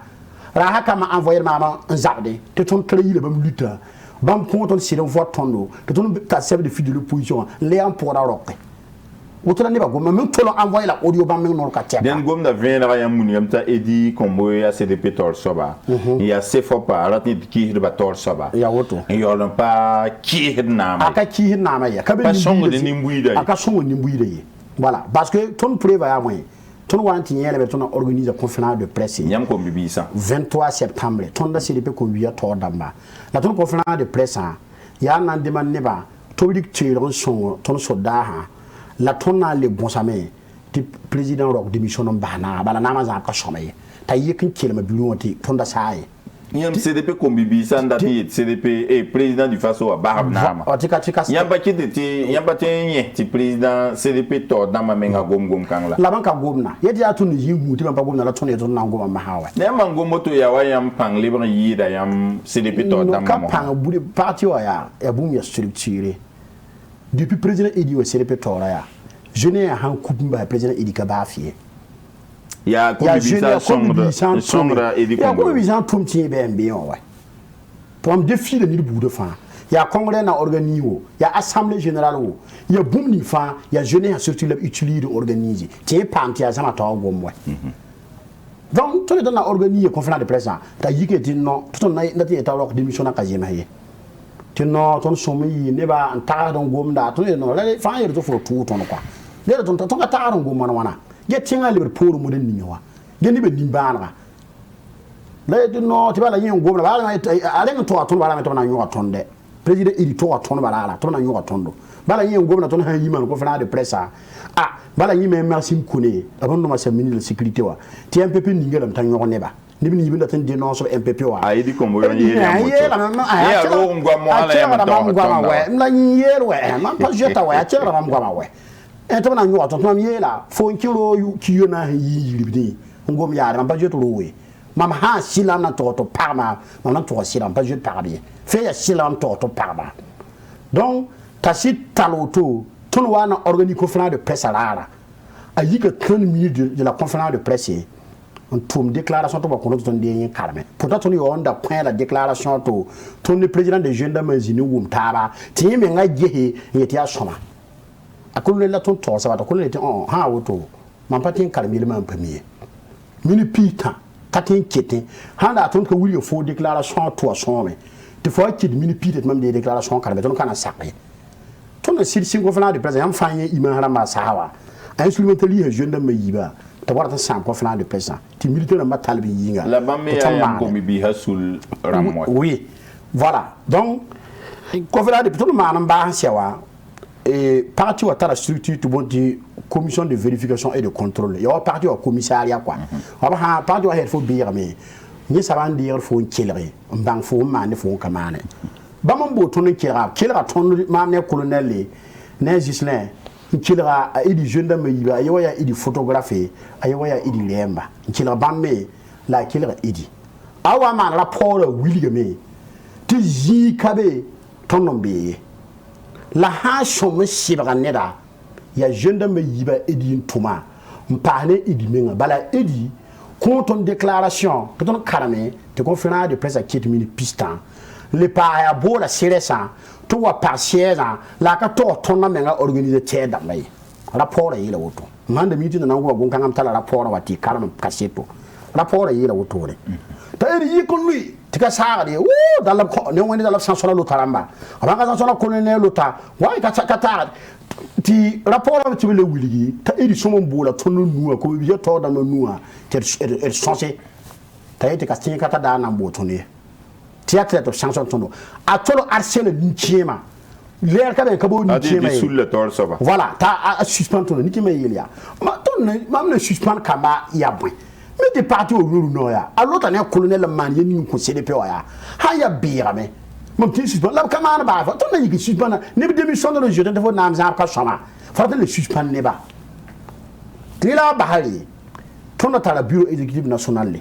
ra haka ma envoyer mama nzabde te ton créer le bam lutte bam ko ton sire voix tondo te ton ta chef de file de l'opposition les en pour la roque wotona ne ba go ma men to envoyer la audio bam men no ka tia den gom da vien ra ya muni am ta edi kombo ya CDP tor soba ya se fo pa alatni ki de ba tor soba ya woto yo non pa ki na ma aka ki na ma ya ka be ni mbuyi de aka songo ni mbuyi de voilà parce que ton préva ya moyen ton wanti yele ton organise conférence de presse nyam ko bibi ça 23 septembre ton da CDP ko biya to damba la ton conférence de presse ya nan demande ne ba to dik tiron son ton soda ha la ton na le bon samé ti président rock démission bana bala na ma za ka somay ta yekin kelma biluwati ton da sai nyam CDP ko bibi ça ndati CDP et président du Faso a barabna yamba kiti yamba tenye ti président CDP to dama menga gom kangla la banka gomna yedi atun yimu ti ban gomna la ton yeto na goma mahawa ne mango moto ya wayam pang libre yida yam CDP to dama ka pang budi parti wa ya bum ya structuré depuis président Edi wa CDP to ra ya je n'ai han kubumba président Edi ka ba fie ya ko bisa songra edi ko ko bisa tumti BMB on wa pour me défier le bout de fin ya congrès na organiser ya assemblée générale wo ya boum ni fa ya jeune surtout utiliser organiser tie panti ya sama to go mo donc tout dans la organiser conférence de presse ta yike ti non tout na ti ta rock démission na kazima ye ti non ton somi ne ba anta don gomda to no la fa yero to fo tout ton quoi le ton to ka ta ron gomma wana get tinga libre pour mo den niwa geni be nimbana là non tu vas la yin gomna bala ale to aton bala to na yo atonde président il to aton bala to na yo atondo bala yin gomna to na yima ko fana de presse bala yima merci mkone abon no ma sa ministre de sécurité wa ti MPP ningelam tan yo neba ni bi ni tan dénonce MPP wa di ko mo yon ya ro ngwa mo ala ya la yero we man pas jeta wa ya chera mam gwa we to na yo aton yela fo nkiro ki yo na yi libni ngom ya man pas jeta ro we mam ha silam na to parma mam na to silam pas jeta parbi fait ya silam to parma donc tasit taloto ton wana organise conférence de presse à l'ara a dit que 30 minutes de la conférence de presse on tourne déclaration to ba ko ton de karme pourtant ton yo onda point la déclaration to ton le président de gendarmerie ni wum taba ti me nga jehe yeti asoma akulu la ton to ça va to ko le on ha woto man patin karme le man premier mini pita katin kete handa ton ko wuli fo déclaration to asome te faut que mini pita même des déclarations karme ton kana sakye ton le site conférence de presse am fanye iman harama sahawa instrumentali jeune de meyiba ta warata sam conférence de presse ti militaire ma talbi yinga la bamme ya ko mi bi hasul ramwa oui voilà donc conférence de presse manam ba sewa et parti wa tara structure to bonti commission de vérification et de contrôle ya parti wa commissariat quoi ha parti wa fo biir mais ni saban dire fo nkelere mbang fo mane fo kamane ba mon bo ton kelera ton mane colonel ne gislin nkilera a idi gendarme yiba ayo ya idi photographe ayo ya idi lemba nkilera bamme la kilera idi awa man rapport willigame ti ji kabe tonombe la ha shom sibra neda ya gendarme yiba idi ntuma mpane idi menga bala idi contre une déclaration que ton karame te conférence de presse à 4 minutes pistan le pa ya bola seresa to wa partiel la ka to tonna menga organiser tieda mai rapport yi la woto manda miti na ngo gon kangam tala rapport wa ti karam kaseto rapport yi la woto re ta yi ko lui ti ka sa de dans la ne woni dans la sanction lo taramba aba ka sanction ko ne lo ta wa ka ta ti rapport ti le wuligi ta iri somo bola tonu nuwa ko bi to da nuwa ti censé ta yi ti ka tin ka ta da na mbotone théâtre de chanson tono a tolo arsène nchema l'air ka ben ka bo nchema sous le torse va voilà ta suspend tono nikima yelia ma ton mam ne suspend kama ya boy mais des partis au ruru no ya a l'autre ne colonel man yeni ko CDP ya ha ya bira me mon petit suspend la kama na ba ton ne ki suspend ne bi démission de le jeu de vos names en ka chama faut le suspend ne ba tila bahari ton ta la bureau exécutif national le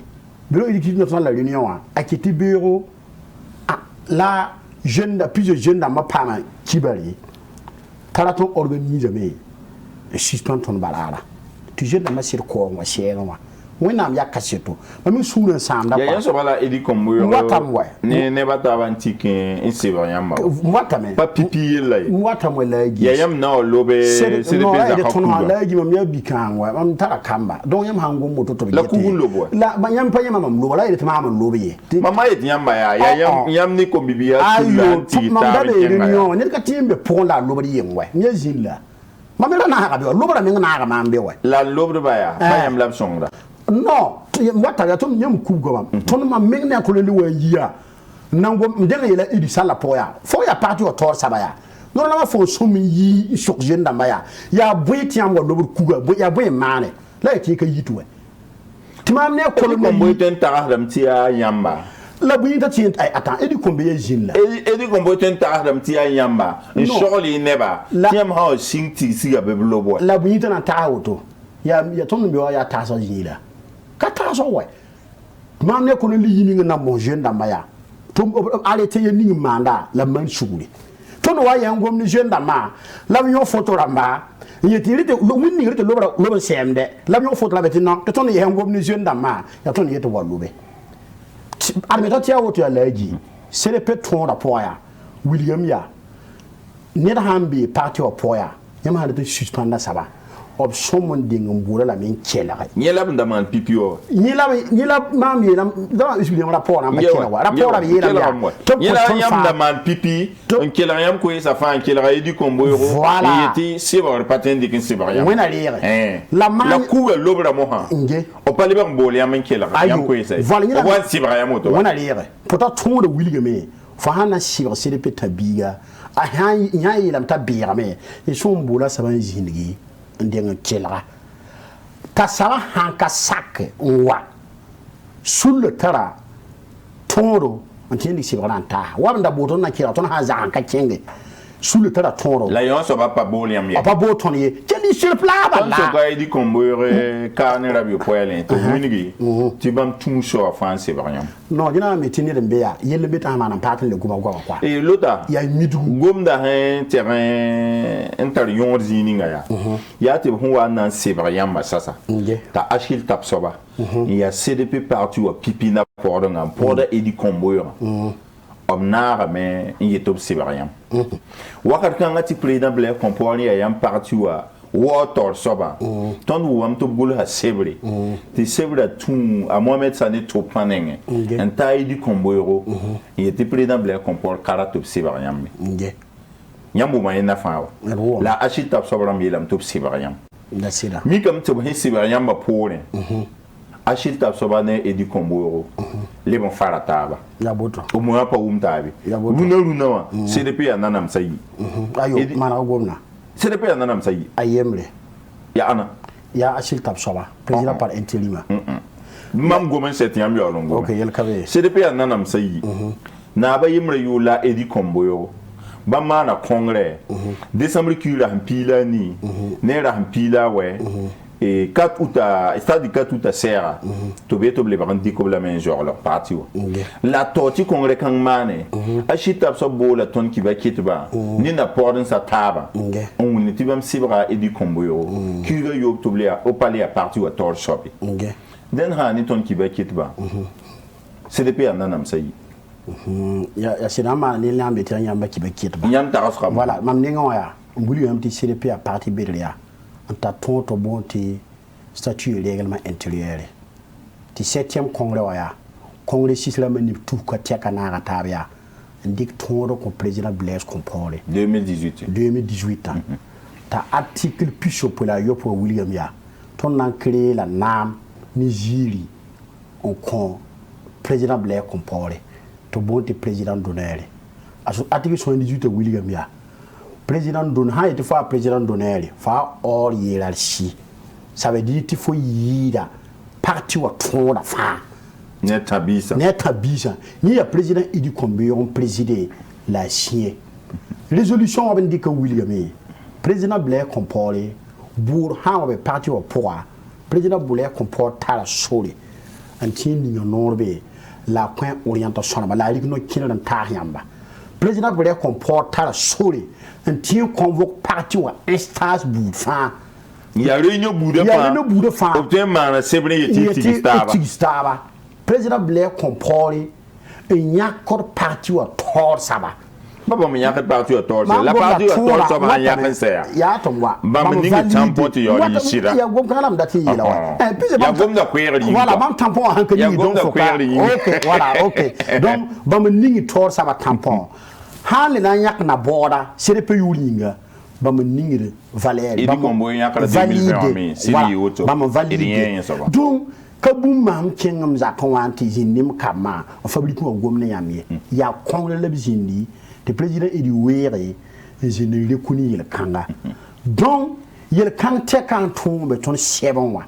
bureau exécutif national la réunion a quitté bureau la jeune plusieurs jeunes dans ma pama kibari karaton organise mais suspend ton balala tu jeune dans ma circo wa chéron wena am yakaseto mami suuna sanda ya so bala edi kombo ne bata bantike inseba yamba mwatame pa pipi lai mwatame la gi ya yam na lobe c'est des hakuma la gi mam ya bikangwa mam tara kamba don yam hango moto to la kugulo la yam pa yam mam lobo la ide tama mam lobe ye mama yet yamba ya yam ni kombibi ya sulanti ta réunion ne ka timbe pour la lobe yengwa nyezilla mamela na ha ba lobo la menga na ga mambe wa la lobe ba ya ba yam lab songra non mwata ya ton nyam ku goma ton ma mengne ko le wa yia nango mdenga yela idi sala poya fo ya parti o tor sabaya non na ma fo so mi yi sok jenda maya ya boyti am wo lobu kuga bo ya boy mane la ki ka yitwe timam ne ko le mo ten taradam tia yamba la bu yita tient ay attends edi kombe ye jinla edi kombo ten taradam tia yamba in shogli neba tiam ha singti siga be lobo la bu yita na tawoto ya ton bi ya taso jinila kata so we mam ne ko li yimi na mo jeune damba ya to arrêté ye ni manda la man suguri to no wa ya ngom ni jeune damba la yo photo ramba yeti rite lo winni rite lo semde la yo photo la beti no to no ye ngom ni jeune damba ya to no yete walube arme to tia woto ya laji c'est le pétron rapport ya William ya ne da hambi parti o poya yama de suspendre ça va ob somon dingum bura la min kela nyela bunda man pipio nyela mam yela da isbi rapport na makela wa rapport abi yela nyela yam da man pipi on kela yam ko sa fa kela edi kombo yo yeti sibor patendi kin sibor yam wena lere la ku lobra mo ha o pali ba mbol yam kela yam ko isa o wan sibor yam to wena lere pota tonde wilgame fa hana sibor sede petabiga a han nyayi lam tabira me e son bola saban zindigi ndenga kela ta sara han ka sak wa sul tara toro antindi sibranta wa nda boto na kira ton ha za han ka kenge sul tara toro la yon so va pas boliam ye pas boton ye keni sur pla ba la so ga idi komboire carne rabio poelen to winigi ti bam tum so afan sibranyam no dina me tinire mbeya yelle beta ma na patin le kuma kwa kwa e lota ya midu gomda hen terrain inter yon zininga ya te hu wa nan sibranyam masasa ta ashil tap soba ya CDP parti wa pipina pordon porda idi komboire omnara me yetop sibranyam wakat kan ati président Blair compagnie ayam parti wa water soba ton wam to bul ha sebre ti sebre tout a Mohamed Sané to panenge en taille du comboiro il était président Blair compagnie karatop sibranyam nyambo ma na fa la achita sobram yelam top sibranyam da sida mi kam to he sibranyam ba pore achita sobane e du comboiro le bon farataba ya boto o mo pa umtabi luna wa CDP ananam sayi ayo mana gomna CDP ananam sayi ayemre ya ana ya achil tap soba président par intérim mam gomen setiam yo longo okay yel kabe CDP ananam sayi na ba yemre yula edi komboyo ba mana congrès décembre kula hampila ni ne ra hampila we et 4 août stade 4 août sera to beto ble ba ndi ko la men jour la parti la toti congrès kan mane achita so bola ton ki ba kitba ni na porden sa taba on ni tibam sibra edi komboyo ki ga yo to ble au palais à parti wa tor shop den ha ni ton ki ba kitba CDP ananam sayi ya sinama ni lambe tan yamba ki ba kitba nyam ta rasra voilà mam ni ngoya mbuli yam ti CDP à parti beria anta tonto bonti statut règlement intérieur ti 7e congrès waya congrès islamique ni tout ka tiaka na ratabia ndik tonto ko président Blaise Compaoré 2018 ta article puisque pour la yo pour William ya ton a créé la NAM Nigérie on con président Blaise Compaoré to bonti président d'honneur article 78 William ya président don ha était fa président d'honneur fa hors hiérarchie ça veut dire qu'il faut yira parti wa ton la fa neta bisa ni ya président Idi Kombe on présider la chien résolution on dit que William président Blair Compaoré bour ha on parti wa poa président Blair Compaoré tala sori antini no norbe la coin orientation ba la ligue no kinan ta yamba président Blair Compaoré tala sori un tien convoque parti wa instance boufan il y a réunion boudé fa obtient mana sebre yeti staba président Blair Compaoré un yakor parti wa tor saba baba me yakor parti wa tor la parti wa tor saba yakor se ya tomwa ba me ningi tampon ti yo yishira ya gom kanam dati yela wa ya gom da kweri voilà mam tampon han kan ni donc OK voilà OK donc ba me ningi tor saba tampon han le na yak na boda CDP yuringa ba me ningire Valérie ba mo yakara 2020 sili auto ba me valider donc kabum mam kengam za kan wanti zinnim kama fabrique wa gomna yamye ya kongre le bizindi te président Idi Were général kuni yel kanga donc yel kan te kan tombe ton sebon wa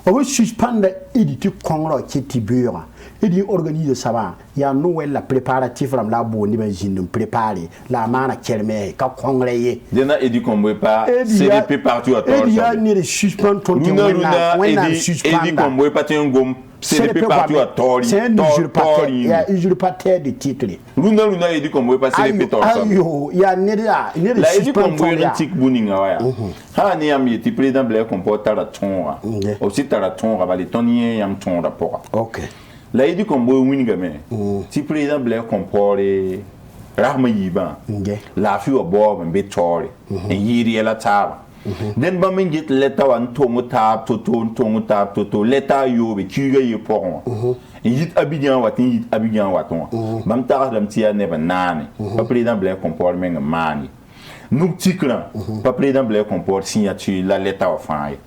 o suspendre Idi ti kongro ki tibura Idi organise ça va ya Noël la préparatif ram la boni ben jindim préparer la mana kelme ka kongre ye dena Idi Kombe pas CDP partout à tort Idi ya ni suspendre ton Idi Kombe pas un gom CDP partout à tort c'est un usurpateur de titre luna Idi Kombe pas CDP tort ayo ya ni la Idi Kombe tic buninga wa ha ni am yeti président Blair comporta la tonra aussi ta la tonra va les tonier yam ton rapport OK la Idi Kombe winga me ti président Blair Compaoré rahma yiba la fi wa bob be tore en yiri la taba den ba min git leta wan tongo tap to leta yo be kiga ye poron yit Abidjan waton bam ta dam tia ne ba nani pa président Blair comport men mani nuk tikran pa président Blair comport signature la leta wa faay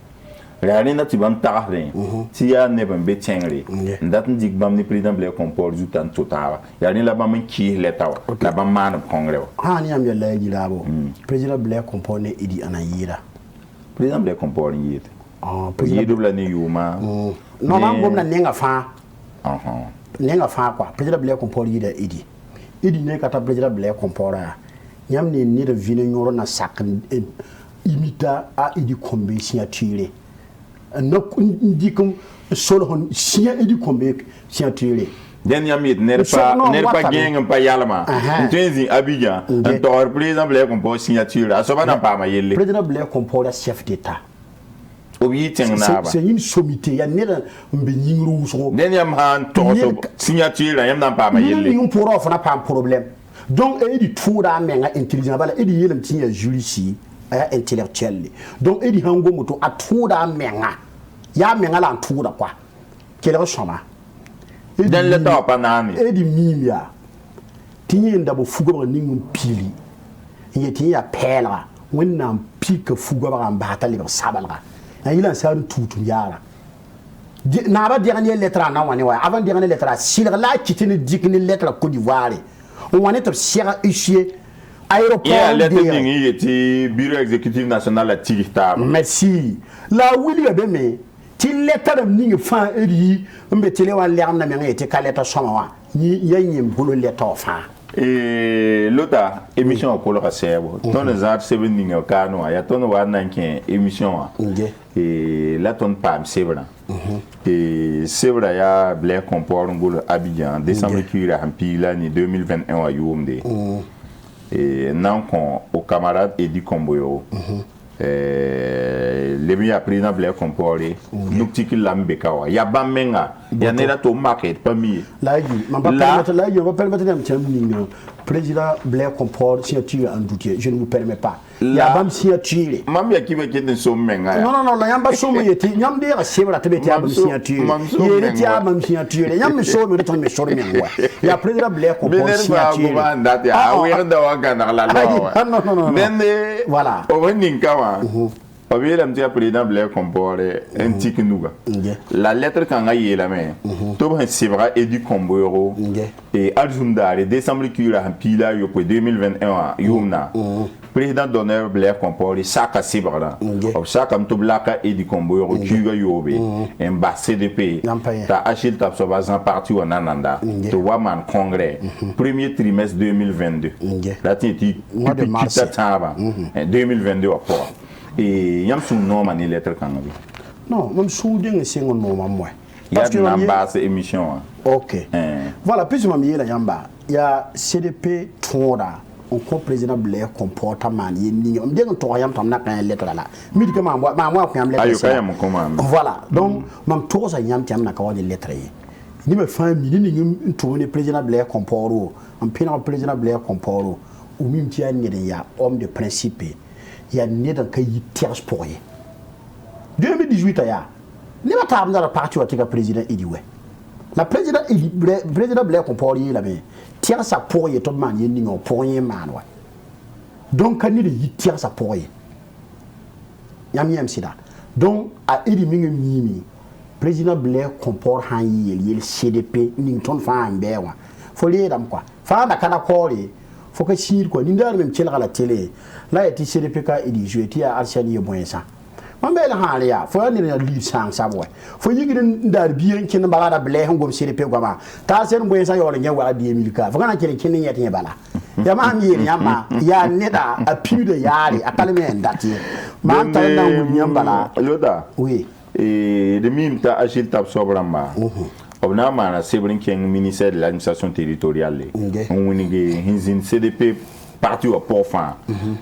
Réalina tu bam ta rien tia ne ban be tengre ndat ndik bam ni président Blair comport jutan totawa ya ni la bam ki leta wa la bam man congrès ha ni am ya la gilabo président Blair comport ne idi anayira président Blair comport ni yete président double ni yuma non man gom na nenga fa nenga fa quoi président Blair comport yida idi ne kata président Blair comport yam ni de vine nyoro na sak imita a idi kombe signature no ndikum solo hon signa idi kombe signature den yam yit ner pa geng pa yalma tenzi Abidjan en tor président Blair comport signature a so bana pa ma yelle président Blair comport chef d'état obi tengna ba c'est une sommité ya nera mbe nyingru so den yam han to signature yam nan pa ma yelle ni pour offre na pas problème donc et di toura menga intelligent bala et di yelam tinya jurici aya intellectuel donc et di hango moto a toura menga ya menga la toura quoi quel ressoma den le to pa nani et di mimia tinya ndabo fugo ba ningum pili yeti ya pela wonna pika fugo ba mbata le sabalga il a ça tout yara na ba dernier lettre na wani wa avant dernier lettre s'il la kitine dikni lettre Côte d'Ivoire on wane to sera ici aéroport ya lettre ni yeti bureau exécutif national la tirita merci la wili be me ti lettre ni fa eri mbe tele wa leer na me yeti ka lettre soma wa ni yanyim bulu lettre fa et l'autre émission pour le recebo ton zar seven ninga kano ya ton wa nanke émission et la ton pam sebra et sebra ya Blair comport ngolo Abidjan décembre qui a rempli l'année 2021 à Youmde et non con au camarade Edi Komboyo le mi a président Blair comport nous tiki lambekawa ya bamenga ya nera to market pas mi là on va permettre d'un terme président Blair comport signature en doutier je ne vous permets pas ya bam signature mam ya kibe kete so menga non la yamba so me yeti nyam de rasebra te beti am signature yeri ti am signature yam so me to me so menga ya président Blair comport signature ah oui da wa gana la non voilà o ninkawa Obilam tia président Blair comport un tic nouga. La lettre quand aille la main. Tout c'est vrai et du Comboiro et Aljundare décembre qui a pila yo pour 2021 yumna. Président d'honneur Blair comport saka sibra. Obsa comme tout blaka et du Comboiro qui yobe un bas CDP. Ta achil tap so bazan parti au nananda. To waman congrès premier trimestre 2022. La titi depuis kita taba 2022 au port. Et yam sou non mani lettre kangabi non même sou ding sengo no mamwe parce que namba c'est émission OK voilà plus mami la yamba ya CDP tora on ko président Blair comportement ni on ding to yam tam na kan lettre la mi di ma moi ko yam lettre ayo kayam ko mam voilà donc mam to sa yam tam na ka woni lettre yi ni me famille ni to ni président Blair comporo on pina président Blair comporo ou mim ti an ni ya homme de principe il y a né dans pays tierce pour y 2018 ya ne va pas dans la partie où le président Ediwe la président Blair comport y la mais tierce à pour y tout le monde y non pour y man ouais donc quand il y tierce à pour y yam sida donc à Edi mimi président Blair comport han y le CDP Nington fa ambewa faut les dam quoi fa na kana kori faut que si quoi n'indar même tient à la télé là et CDPK il dit je ti à Arsène bon ça mambel halia faut aller na li sang sa boy faut yigi ndar bien kin bala Blair ngom CDP goma ta sen bon ça yo le nyawa 10000 ka faut kana kin yeti bala ya ma mi yama ya neda a plus de yari a kalme ndati ma ta na ngum bala loda oui et de mime ta agil tap sobramba obna mana sebrin ken ministère de l'administration territoriale on winige hinzin CDP parti au port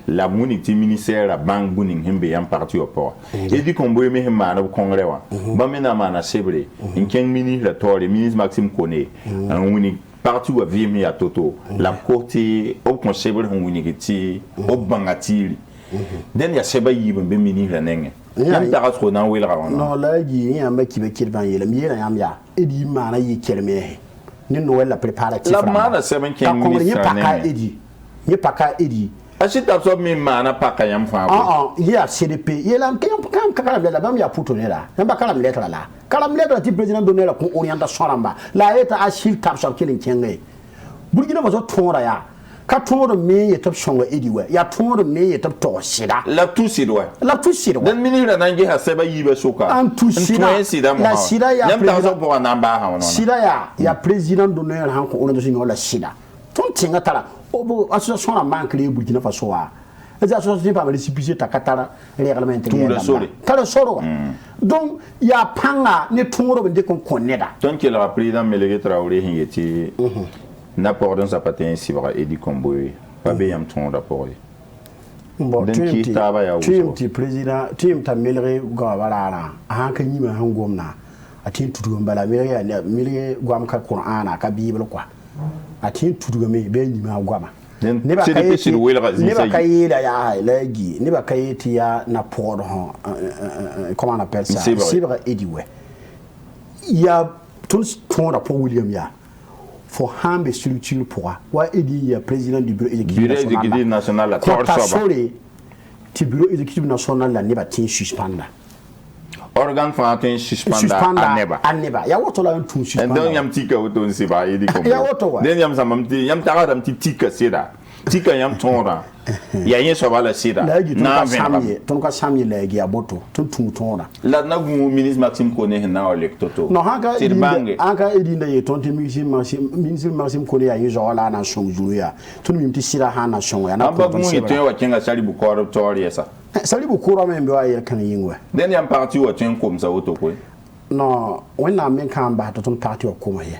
la muniti ministère la banque buning himbe yam parti au port et di kombo me himana congrès wa ba mena mana sebre in ken ministre la tore ministre Maxime Koné on winige parti wa vimi ya toto la côté au conseil on winige ti au bangatiri den ya seba yibin be mini la nenge yam ta ko na wel ga wona no la gi ya ma ki be kirban yele mi yele yam ya edi mana yi kerme ni no la préparatif la mana seben ken ministre paka edi ni paka edi ashita so mi mana paka yam fa ya CDP yelam kam kala la bam ya puto ne la yamba kala lettre la kala lettre ti président donner la ko orientation ramba la eta ashil tap so kilin kenge burgina mazo tonra ya ka tonro me ye tap shonga edi we ya tonro me ye tap to sida la tout sida den ministre na ngi ha seba yibe soka an tout sida la sida ya yam ta so pour namba ha wona sida ya président donner han ko orientation la sida ton tinga tala obo association la banque les Burkina Faso a les associations pas récépissé ta katara règlement intérieur ta le soro donc il y a panga ne tongoro bende kon koneda donc le président Meleke Traoré hingeti n'a pas dans sa patente si va Edi Komboye pas bien ton rapport bon tu président tu ta Meleke gawala han kan yima han gomna atin tutu mbala Meleke gwam ka Qur'ana ka bible quoi atin tutu me be nyima gwama ne ba kay ya lagi ne ba kay ti ya na pour comment on appelle ça c'est vrai Ediwe ya tout ton rapport William ya for hambe structure pour wa Edi ya président du bureau exécutif national la ti bureau exécutif national la ne ba tin suspendre organ fantin suspenda aneba ya woto la tun suspenda donc yam tika woto nsi ba Edi Kombo ya woto den yam samamti yam taga dam tika sida tika yam tonra ya yen so bala sida na samye ton ka samye legi aboto ton tonra la na gu ministre Maxime Koné na electoto no hanga Edi na ye ton te ministre Maxime Koné ya yizo la na song juya ton mimti sira ha na song ya na ko ton se wa kenga sali bu corruptor yesa sali bu kura men be wa ye kan yingwe den yam parti wa ten kom sa woto ko no wena men kan ba to ton parti wa koma ye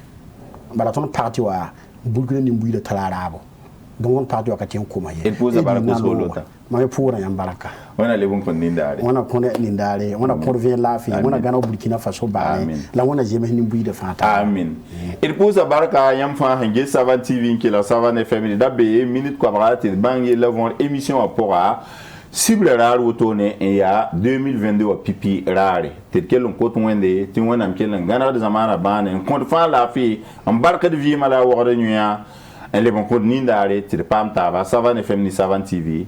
ba ton parti wa bulgre ni mbuida talarabo donc on parti wa ka ten koma ye et pose baraka solota ma pura yam baraka wana le bon kon nindare wana kon nindare wana porvien lafi wana gana Burkina Faso ba la wana jeme ni mbuida fata amin et pose baraka yam fa hange Savane TV ki la Savane FM da be minute quadrate bangi la von émission à pora cible rare autoné il y a 2022 wa pipi rare tel quel on compte wende ti wona mkel ngana de zamana bane compte fa la fi embarque de vie mala wa de nuya elle bon compte nindare ti pam ta va Savane FM ni Savane TV